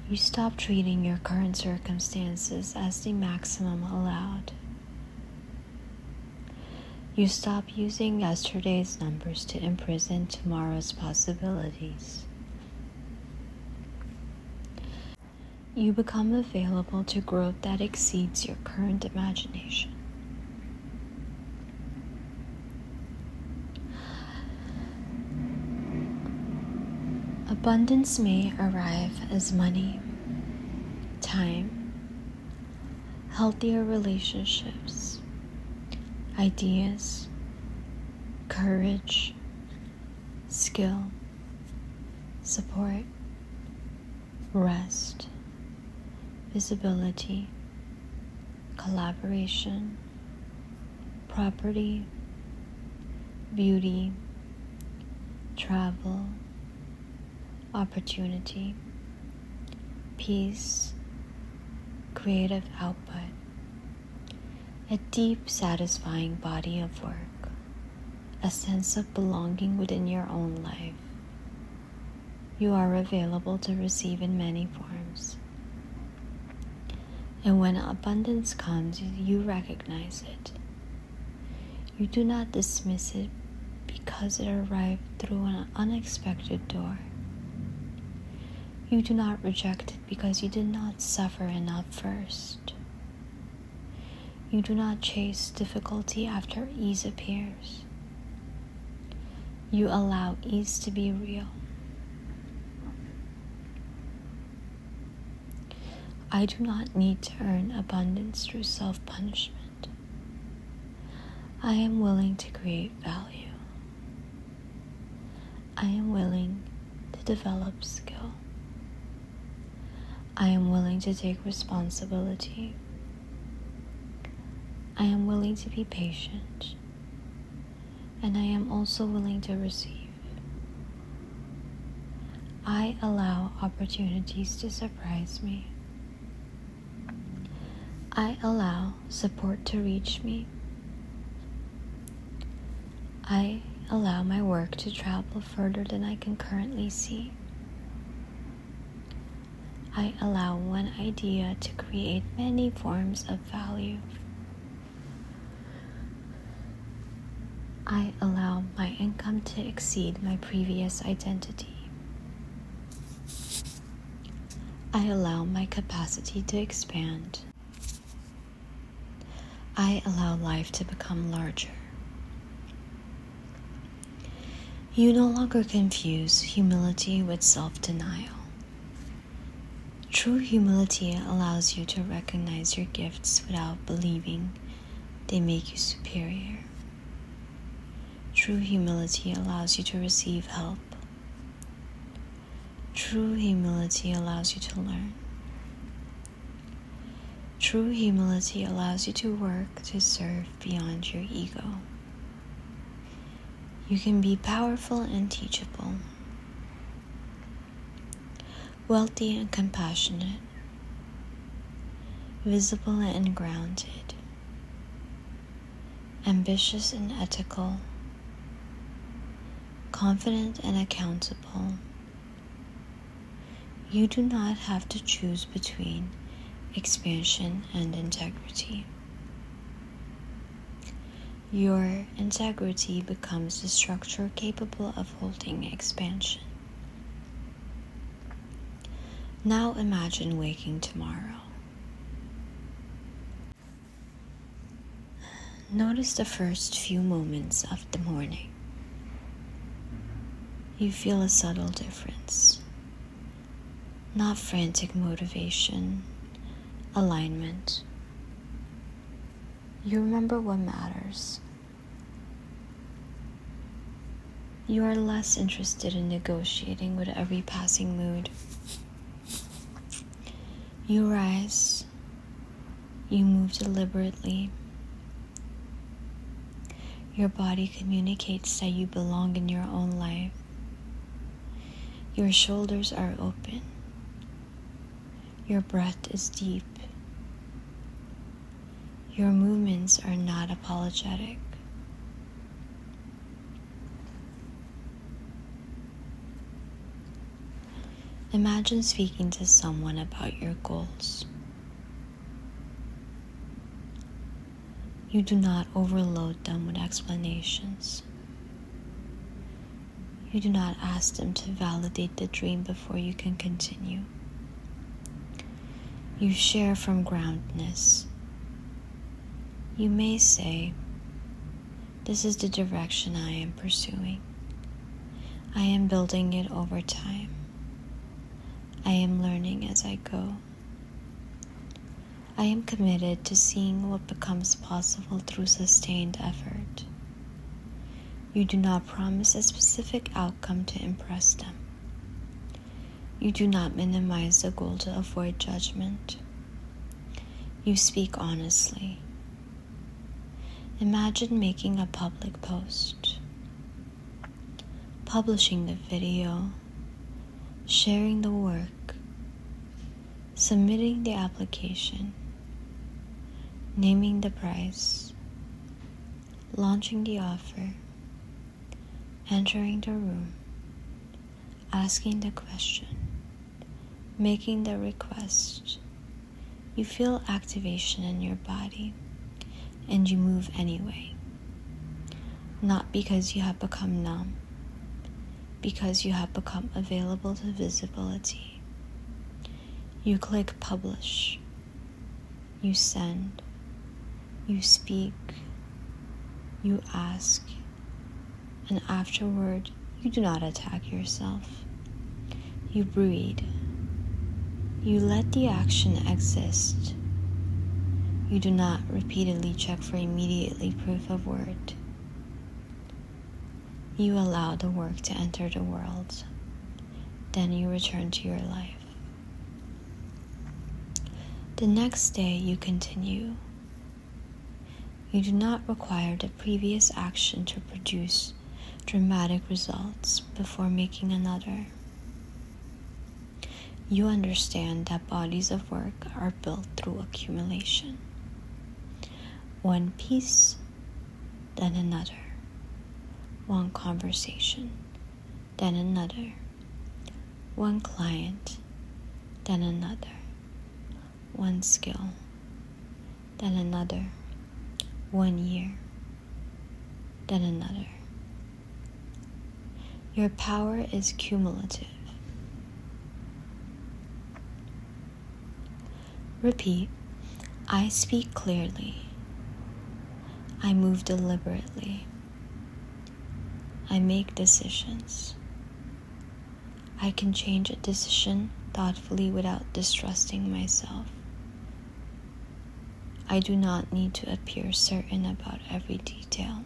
You stop treating your current circumstances as the maximum allowed. You stop using yesterday's numbers to imprison tomorrow's possibilities. You become available to growth that exceeds your current imagination. Abundance may arrive as money, time, healthier relationships, ideas, courage, skill, support, rest, visibility, collaboration, property, beauty, travel, opportunity, peace, creative output, a deep, satisfying body of work, a sense of belonging within your own life. You are available to receive in many forms. And when abundance comes, you recognize it. You do not dismiss it because it arrived through an unexpected door. You do not reject it because you did not suffer enough first. You do not chase difficulty after ease appears. You allow ease to be real. I do not need to earn abundance through self-punishment. I am willing to create value. I am willing to develop skill. I am willing to take responsibility. I am willing to be patient. And I am also willing to receive. I allow opportunities to surprise me. I allow support to reach me. I allow my work to travel further than I can currently see. I allow one idea to create many forms of value. I allow my income to exceed my previous identity. I allow my capacity to expand. I allow life to become larger. You no longer confuse humility with self-denial. True humility allows you to recognize your gifts without believing they make you superior. True humility allows you to receive help. True humility allows you to learn. True humility allows you to work to serve beyond your ego. You can be powerful and teachable, wealthy and compassionate, visible and grounded, ambitious and ethical, confident and accountable. You do not have to choose between expansion and integrity. Your integrity becomes the structure capable of holding expansion. Now imagine waking tomorrow. Notice the first few moments of the morning. you feel a subtle difference. Not frantic motivation, alignment. You remember what matters. You are less interested in negotiating with every passing mood. You rise. You move deliberately. Your body communicates that you belong in your own life. Your shoulders are open. Your breath is deep. Your movements are not apologetic. Imagine speaking to someone about your goals. You do not overload them with explanations. You do not ask them to validate the dream before you can continue. You share from groundedness. You may say, "This is the direction I am pursuing. I am building it over time. I am learning as I go. I am committed to seeing what becomes possible through sustained effort." You do not promise a specific outcome to impress them. You do not minimize the goal to avoid judgment. You speak honestly. Imagine making a public post, publishing the video, sharing the work, submitting the application, naming the price, launching the offer, entering the room, asking the question, making the request. You feel activation in your body, and you move anyway. Not because you have become numb, because you have become available to visibility. You click publish. You send. You speak. You ask. And afterward, you do not attack yourself. You breathe. You let the action exist. You do not repeatedly check for immediately proof of worth. You allow the work to enter the world. Then you return to your life. The next day you continue. You do not require the previous action to produce dramatic results before making another. You understand that bodies of work are built through accumulation. One piece, then another. One conversation, then another. One client, then another. One skill, then another. 1 year, then another. Your power is cumulative. Repeat, I speak clearly. I move deliberately. I make decisions. I can change a decision thoughtfully without distrusting myself. I do not need to appear certain about every detail.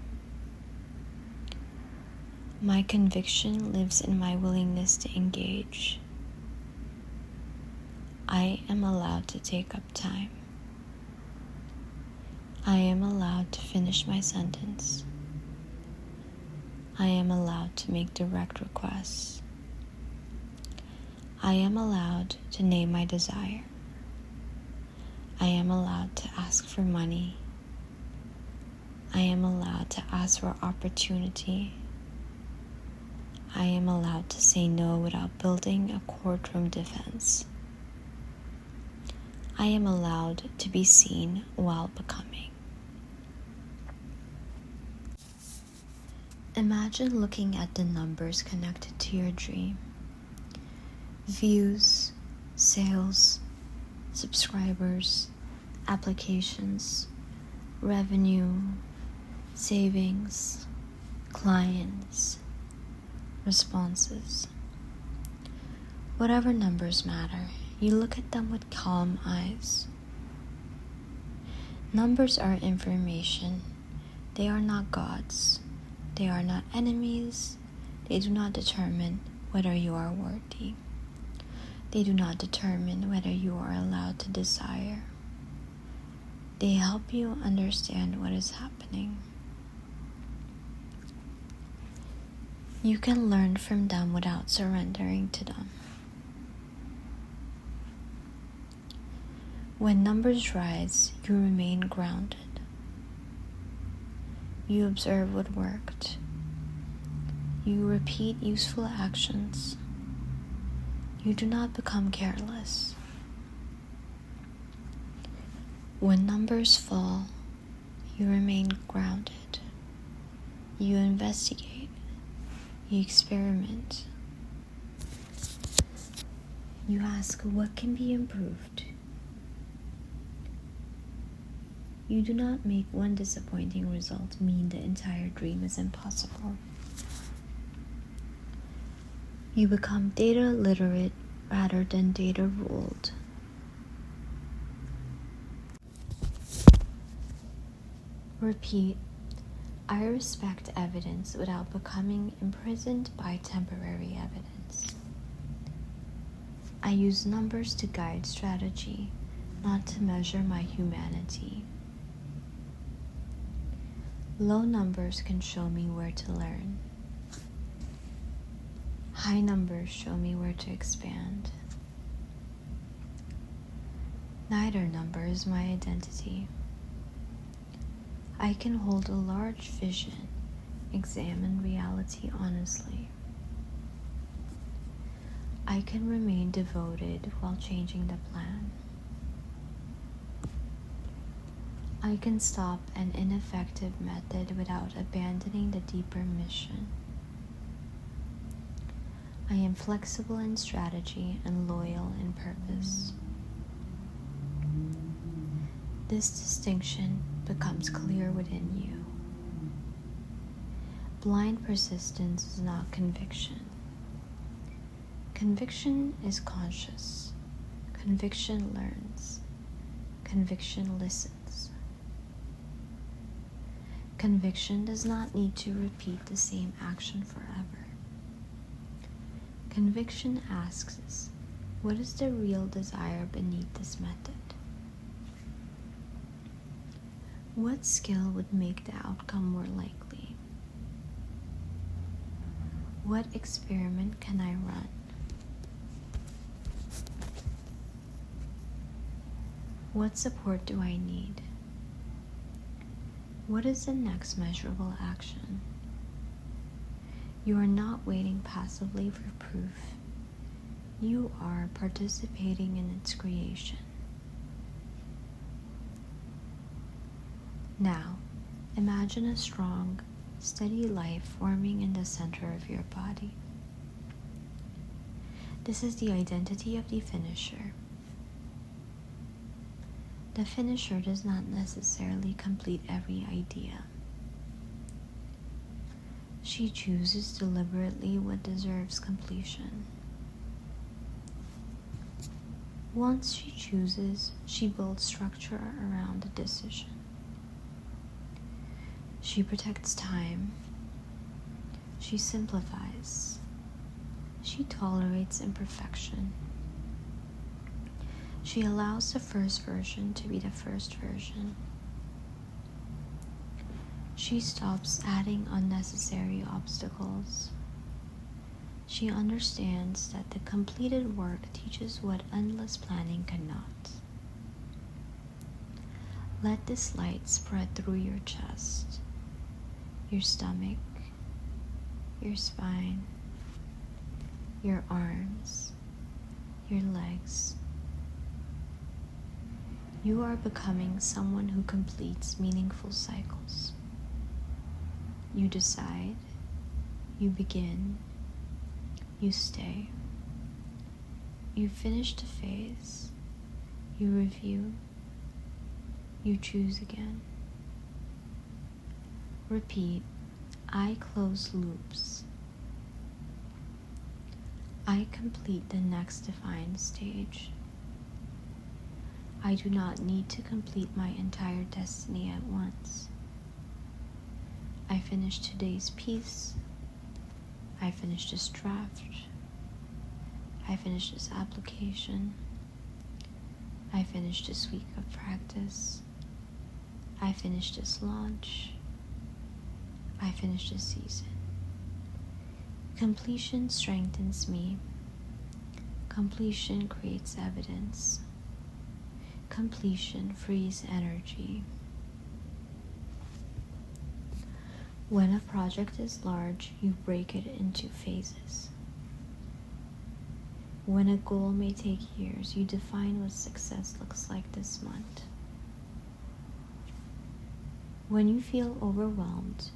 My conviction lives in my willingness to engage. I am allowed to take up time. I am allowed to finish my sentence. I am allowed to make direct requests. I am allowed to name my desire. I am allowed to ask for money. I am allowed to ask for opportunity. I am allowed to say no without building a courtroom defense. I am allowed to be seen while becoming. Imagine looking at the numbers connected to your dream. Views, sales, subscribers, applications, revenue, savings, clients, Responses. Whatever numbers matter, you look at them with calm eyes. Numbers are information. They are not gods. They are not enemies. They do not determine whether you are worthy. They do not determine whether you are allowed to desire. They help you understand what is happening. You can learn from them without surrendering to them. When numbers rise, you remain grounded. You observe what worked. You repeat useful actions. You do not become careless. When numbers fall, you remain grounded. You investigate. You experiment. You ask what can be improved. You do not make one disappointing result mean the entire dream is impossible. You become data literate rather than data ruled. Repeat, I respect evidence without becoming imprisoned by temporary evidence. I use numbers to guide strategy, not to measure my humanity. Low numbers can show me where to learn. High numbers show me where to expand. Neither number is my identity. I can hold a large vision, examine reality honestly. I can remain devoted while changing the plan. I can stop an ineffective method without abandoning the deeper mission. I am flexible in strategy and loyal in purpose. This distinction becomes clear within you. Blind persistence is not conviction. Conviction is conscious. Conviction learns. Conviction listens. Conviction does not need to repeat the same action forever. Conviction asks, what is the real desire beneath this method? What skill would make the outcome more likely? What experiment can I run? What support do I need? What is the next measurable action? You are not waiting passively for proof. You are participating in its creation. Now, imagine a strong, steady life forming in the center of your body. This is the identity of the finisher. The finisher does not necessarily complete every idea. She chooses deliberately what deserves completion. Once she chooses, she builds structure around the decision. She protects time. She simplifies. She tolerates imperfection. She allows the first version to be the first version. She stops adding unnecessary obstacles. She understands that the completed work teaches what endless planning cannot. Let this light spread through your chest, your stomach, your spine, your arms, your legs. You are becoming someone who completes meaningful cycles. You decide, you begin, you stay. You finish the phase, you review, you choose again. Repeat, I close loops. I complete the next defined stage. I do not need to complete my entire destiny at once. I finish today's piece. I finish this draft. I finish this application. I finish this week of practice. I finish this launch. I finish this season. Completion strengthens me. Completion creates evidence. Completion frees energy. When a project is large, you break it into phases. When a goal may take years, you define what success looks like this month. When you feel overwhelmed,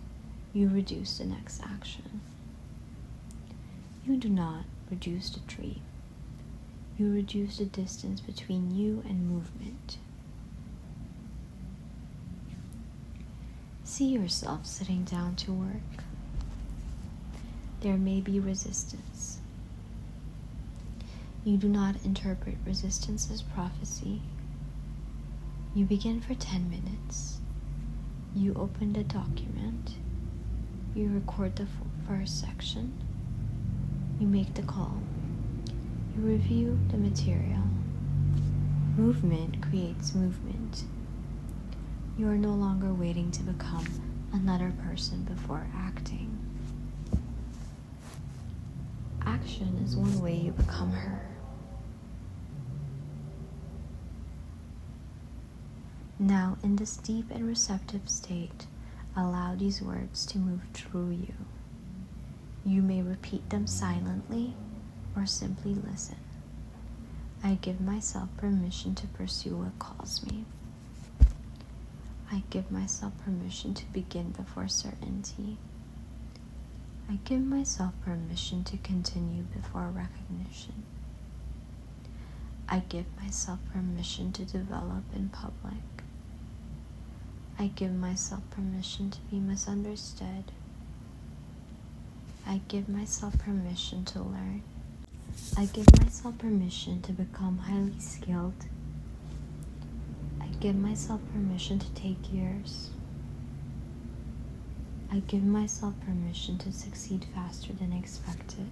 you reduce the next action. You do not reduce the tree. You reduce the distance between you and movement. See yourself sitting down to work. There may be resistance. You do not interpret resistance as prophecy. You begin for 10 minutes. You open the document. You record the first section. You make the call. You review the material. Movement creates movement. You are no longer waiting to become another person before acting. Action is one way you become her. Now, in this deep and receptive state, allow these words to move through you. You may repeat them silently or simply listen. I give myself permission to pursue what calls me. I give myself permission to begin before certainty. I give myself permission to continue before recognition. I give myself permission to develop in public. I give myself permission to be misunderstood. I give myself permission to learn. I give myself permission to become highly skilled. I give myself permission to take years. I give myself permission to succeed faster than expected.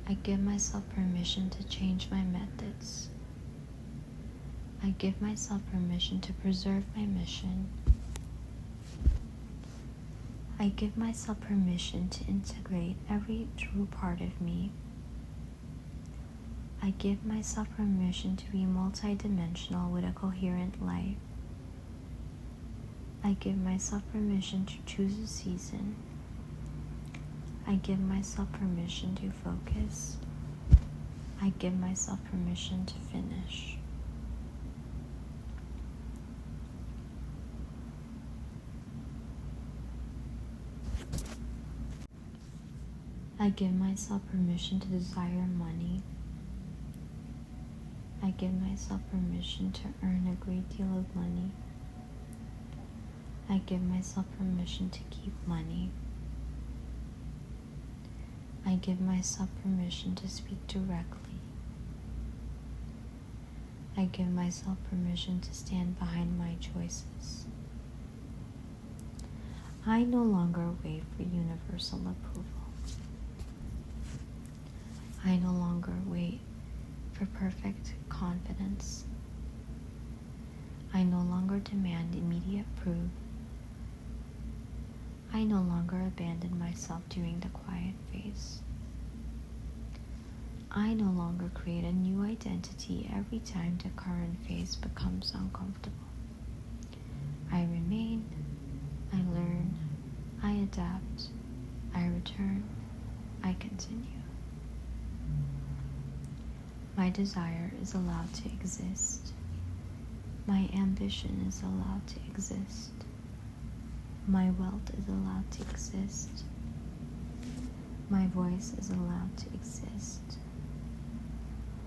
I give myself permission to change my methods. I give myself permission to preserve my mission. I give myself permission to integrate every true part of me. I give myself permission to be multidimensional with a coherent life. I give myself permission to choose a season. I give myself permission to focus. I give myself permission to finish. I give myself permission to desire money. I give myself permission to earn a great deal of money. I give myself permission to keep money. I give myself permission to speak directly. I give myself permission to stand behind my choices. I no longer wait for universal approval. I no longer wait for perfect confidence. I no longer demand immediate proof. I no longer abandon myself during the quiet phase. I no longer create a new identity every time the current phase becomes uncomfortable. I remain, I learn, I adapt, I return, I continue. My desire is allowed to exist. My ambition is allowed to exist. My wealth is allowed to exist. My voice is allowed to exist.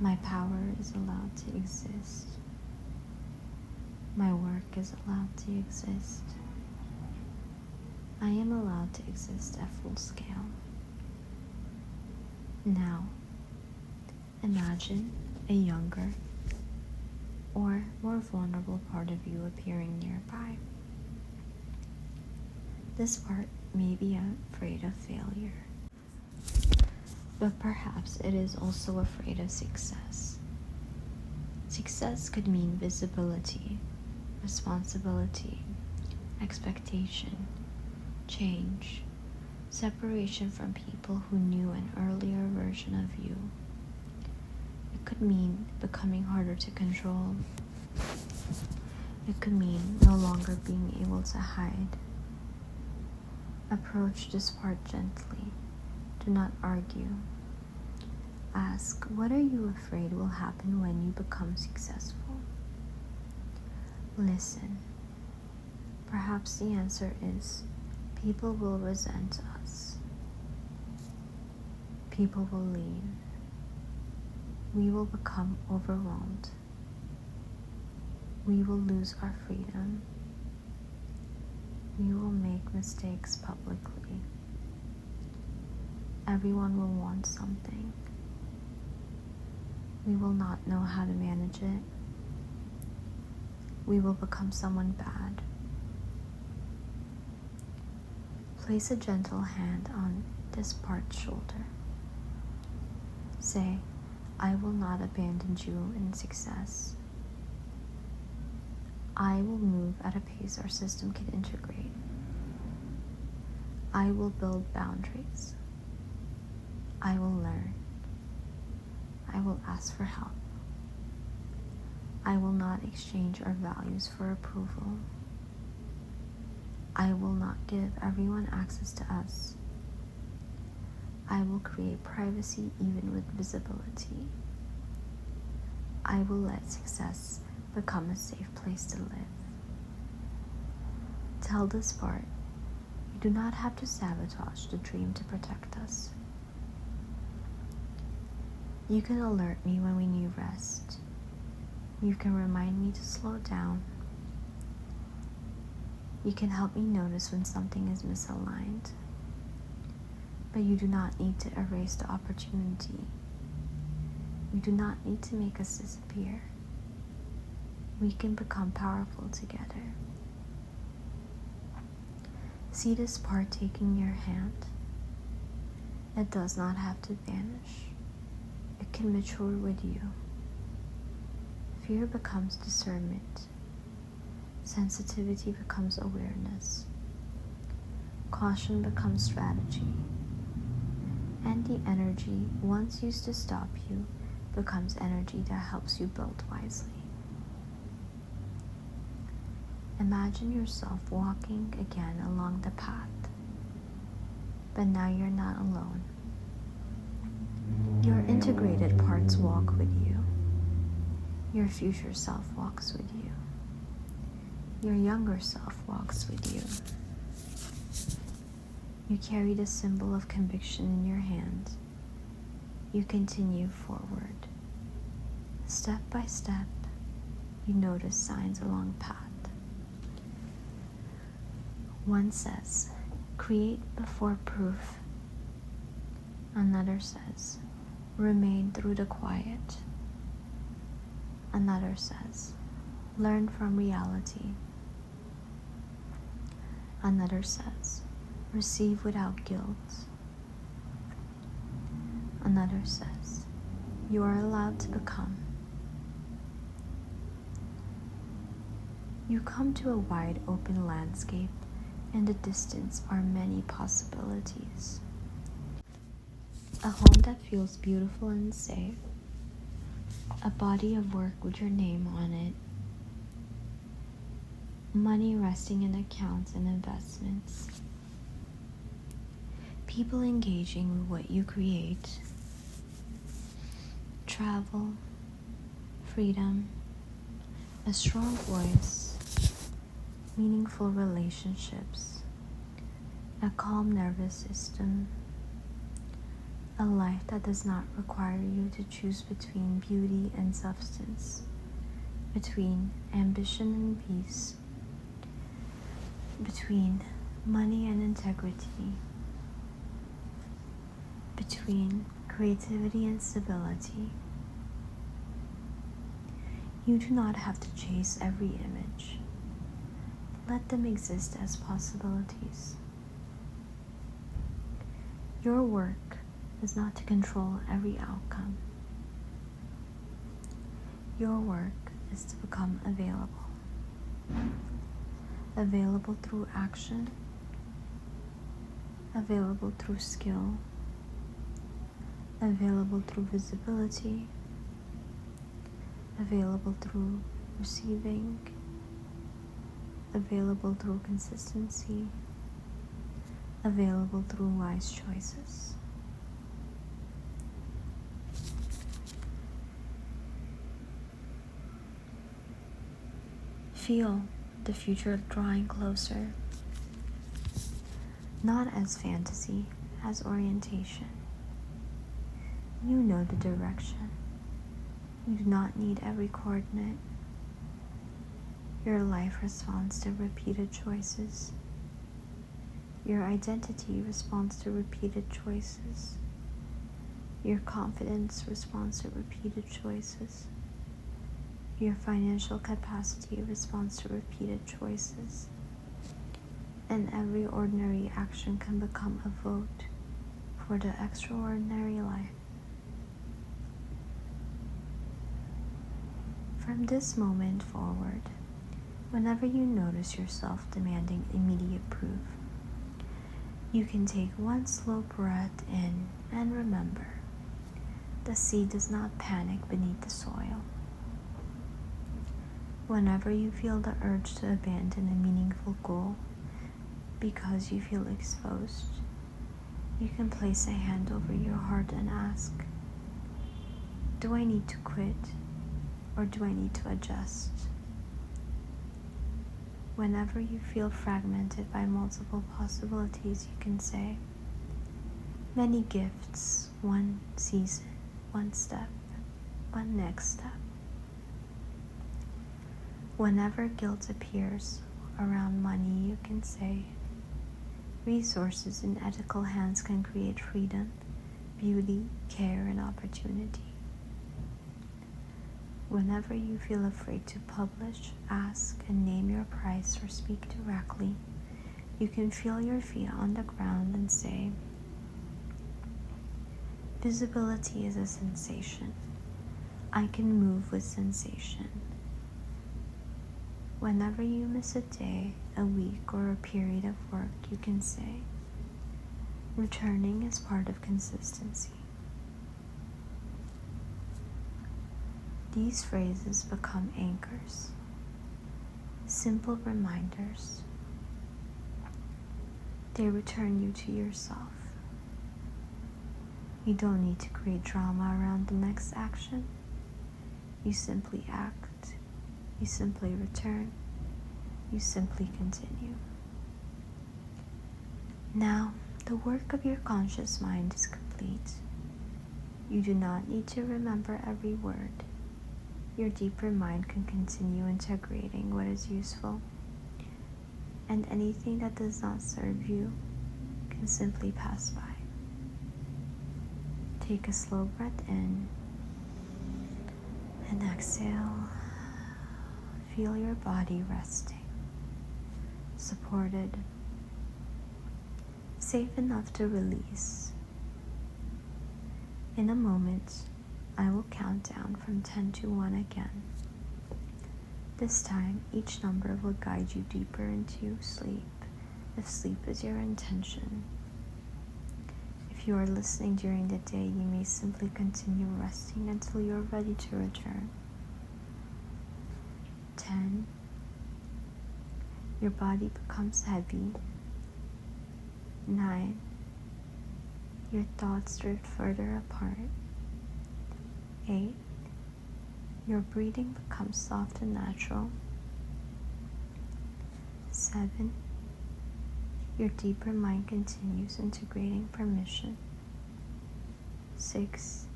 My power is allowed to exist. My work is allowed to exist. I am allowed to exist at full scale. Now, imagine a younger or more vulnerable part of you appearing nearby. This part may be afraid of failure, but perhaps it is also afraid of success. Success could mean visibility, responsibility, expectation, change, separation from people who knew an earlier version of you. It could mean becoming harder to control. It could mean no longer being able to hide. Approach this part gently. Do not argue. Ask, what are you afraid will happen when you become successful? Listen. Perhaps the answer is, people will resent us. People will leave. We will become overwhelmed. We will lose our freedom. We will make mistakes publicly. Everyone will want something. We will not know how to manage it. We will become someone bad. Place a gentle hand on this part's shoulder. Say, I will not abandon you in success. I will move at a pace our system can integrate. I will build boundaries. I will learn. I will ask for help. I will not exchange our values for approval. I will not give everyone access to us. I will create privacy even with visibility. I will let success become a safe place to live. Tell this part, you do not have to sabotage the dream to protect us. You can alert me when we need rest. You can remind me to slow down. You can help me notice when something is misaligned. But you do not need to erase the opportunity. You do not need to make us disappear. We can become powerful together. See this part taking your hand. It does not have to vanish. It can mature with you. Fear becomes discernment. Sensitivity becomes awareness. Caution becomes strategy. And the energy once used to stop you becomes energy that helps you build wisely. Imagine yourself walking again along the path, but now you're not alone. Your integrated parts walk with you. Your future self walks with you. Your younger self walks with you. You carry the symbol of conviction in your hand. You continue forward. Step by step, you notice signs along the path. One says, create before proof. Another says, remain through the quiet. Another says, learn from reality. Another says, receive without guilt. Another says, you are allowed to become. You come to a wide open landscape. In the distance are many possibilities. A home that feels beautiful and safe. A body of work with your name on it. Money resting in accounts and investments. People engaging with what you create. Travel. Freedom. A strong voice. Meaningful relationships, a calm nervous system, a life that does not require you to choose between beauty and substance, between ambition and peace, between money and integrity, between creativity and stability. You do not have to chase every image. Let them exist as possibilities. Your work is not to control every outcome. Your work is to become available. Available through action, available through skill, available through visibility, available through receiving, available through consistency, available through wise choices. Feel the future drawing closer, not as fantasy, as orientation. You know the direction. You do not need every coordinate. Your life responds to repeated choices. Your identity responds to repeated choices. Your confidence responds to repeated choices. Your financial capacity responds to repeated choices. And every ordinary action can become a vote for the extraordinary life. From this moment forward, whenever you notice yourself demanding immediate proof, you can take one slow breath in and remember, the seed does not panic beneath the soil. Whenever you feel the urge to abandon a meaningful goal because you feel exposed, you can place a hand over your heart and ask, do I need to quit or do I need to adjust? Whenever you feel fragmented by multiple possibilities, you can say, many gifts, one season, one step, one next step. Whenever guilt appears around money, you can say, resources in ethical hands can create freedom, beauty, care, and opportunity. Whenever you feel afraid to publish, ask and name your price or speak directly, you can feel your feet on the ground and say, visibility is a sensation. I can move with sensation. Whenever you miss a day, a week, or a period of work, you can say, returning is part of consistency. These phrases become anchors, simple reminders. They return you to yourself. You don't need to create drama around the next action. You simply act. You simply return. You simply continue. Now, the work of your conscious mind is complete. You do not need to remember every word. Your deeper mind can continue integrating what is useful, and anything that does not serve you can simply pass by. Take a slow breath in and exhale. Feel your body resting, supported, safe enough to release. In a moment, I will count down from 10 to 1 again. This time, each number will guide you deeper into sleep, if sleep is your intention. If you are listening during the day, you may simply continue resting until you are ready to return. 10. Your body becomes heavy. 9. Your thoughts drift further apart. 8. Your breathing becomes soft and natural. 7. Your deeper mind continues integrating permission. 6.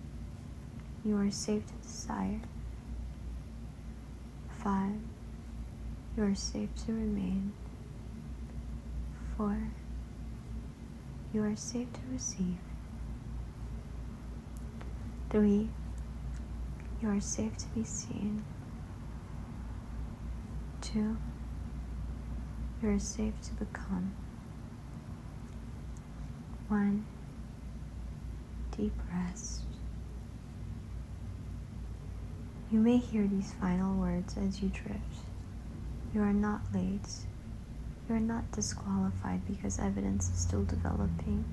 You are safe to desire. 5. You are safe to remain. 4. You are safe to receive. 3. You are safe to be seen. 2. You are safe to become. 1. Deep rest. You may hear these final words as you drift. You are not late. You are not disqualified because evidence is still developing.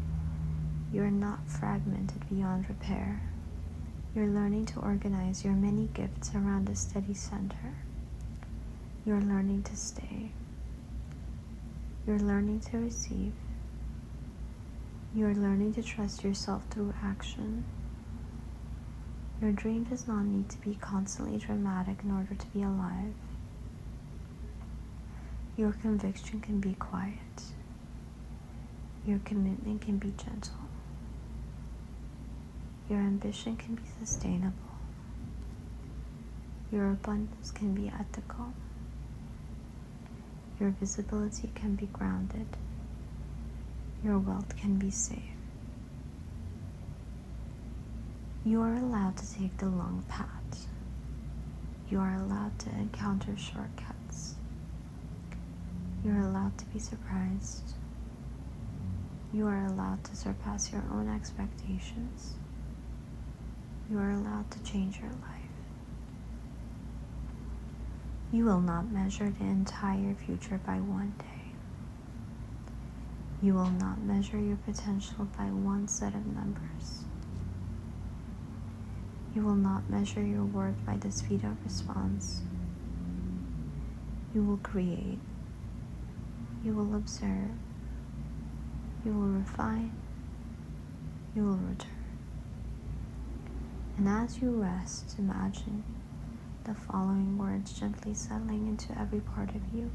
You are not fragmented beyond repair. You are learning to organize your many gifts around a steady center. You are learning to stay. You are learning to receive. You are learning to trust yourself through action. Your dream does not need to be constantly dramatic in order to be alive. Your conviction can be quiet. Your commitment can be gentle. Your ambition can be sustainable. Your abundance can be ethical. Your visibility can be grounded. Your wealth can be safe. You are allowed to take the long path. You are allowed to encounter shortcuts. You are allowed to be surprised. You are allowed to surpass your own expectations. You are allowed to change your life. You will not measure the entire future by one day. You will not measure your potential by one set of numbers. You will not measure your worth by the speed of response. You will create. You will observe. You will refine. You will return. And as you rest, imagine the following words gently settling into every part of you.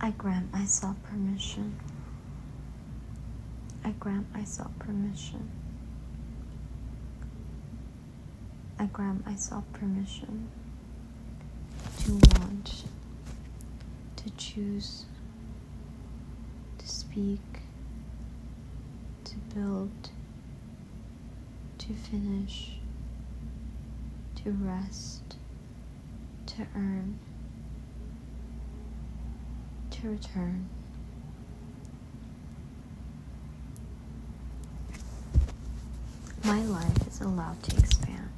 I grant myself permission. I grant myself permission. I grant myself permission to want, to choose, to speak, to build, to finish, to rest, to earn, to return. My life is allowed to expand.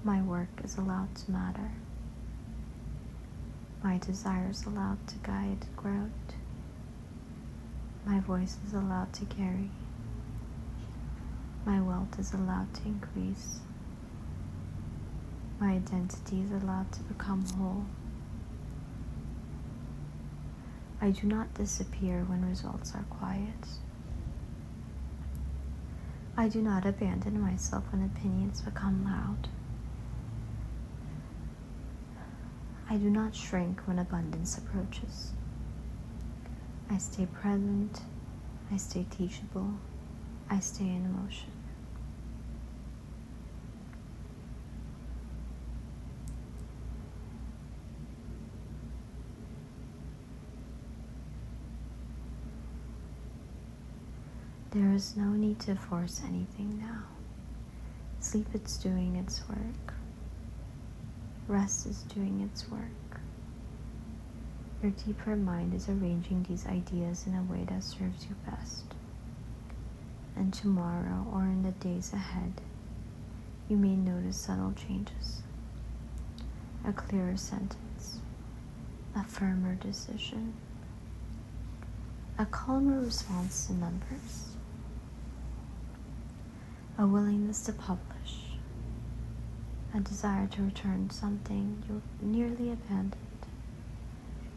My work is allowed to matter. My desire is allowed to guide growth. My voice is allowed to carry. My wealth is allowed to increase. My identity is allowed to become whole. I do not disappear when results are quiet. I do not abandon myself when opinions become loud. I do not shrink when abundance approaches. I stay present. I stay teachable. I stay in motion. There is no need to force anything now. Sleep is doing its work. Rest is doing its work. Your deeper mind is arranging these ideas in a way that serves you best. And tomorrow or in the days ahead, you may notice subtle changes. A clearer sentence, a firmer decision, a calmer response to numbers, a willingness to publish, a desire to return something you nearly abandoned,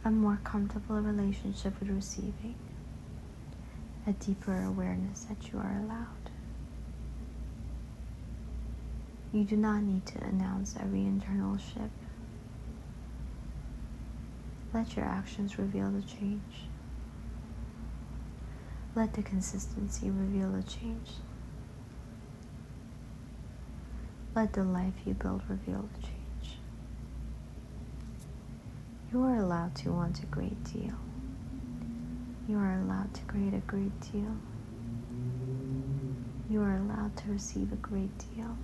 a more comfortable relationship with receiving, a deeper awareness that you are allowed. You do not need to announce every internal shift. Let your actions reveal the change. Let the consistency reveal the change. Let the life you build reveal the change. You are allowed to want a great deal. You are allowed to create a great deal. You are allowed to receive a great deal.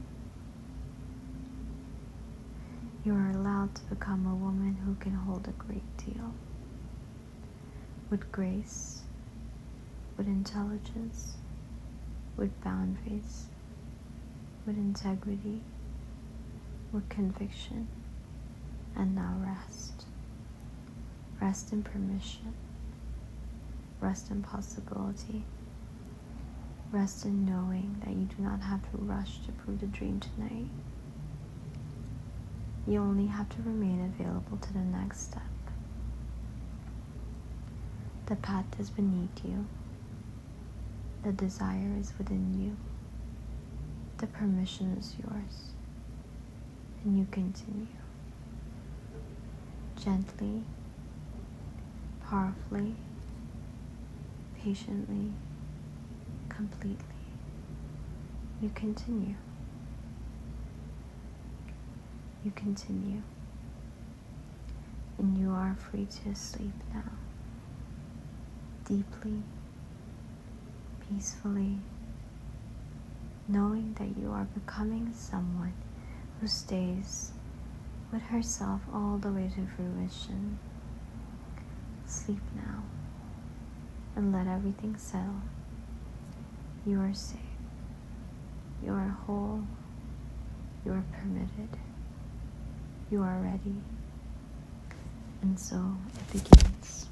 You are allowed to become a woman who can hold a great deal. With grace, with intelligence, with boundaries, with integrity, with conviction, and now rest. Rest in permission. Rest in possibility. Rest in knowing that you do not have to rush to prove the dream tonight. You only have to remain available to the next step. The path is beneath you. The desire is within you. The permission is yours. And you continue. Gently, powerfully, patiently, completely. You continue. You continue. And you are free to sleep now. Deeply, peacefully, knowing that you are becoming someone who stays with herself all the way to fruition. Sleep now and let everything settle. You are safe. You are whole. You are permitted. You are ready. And so it begins.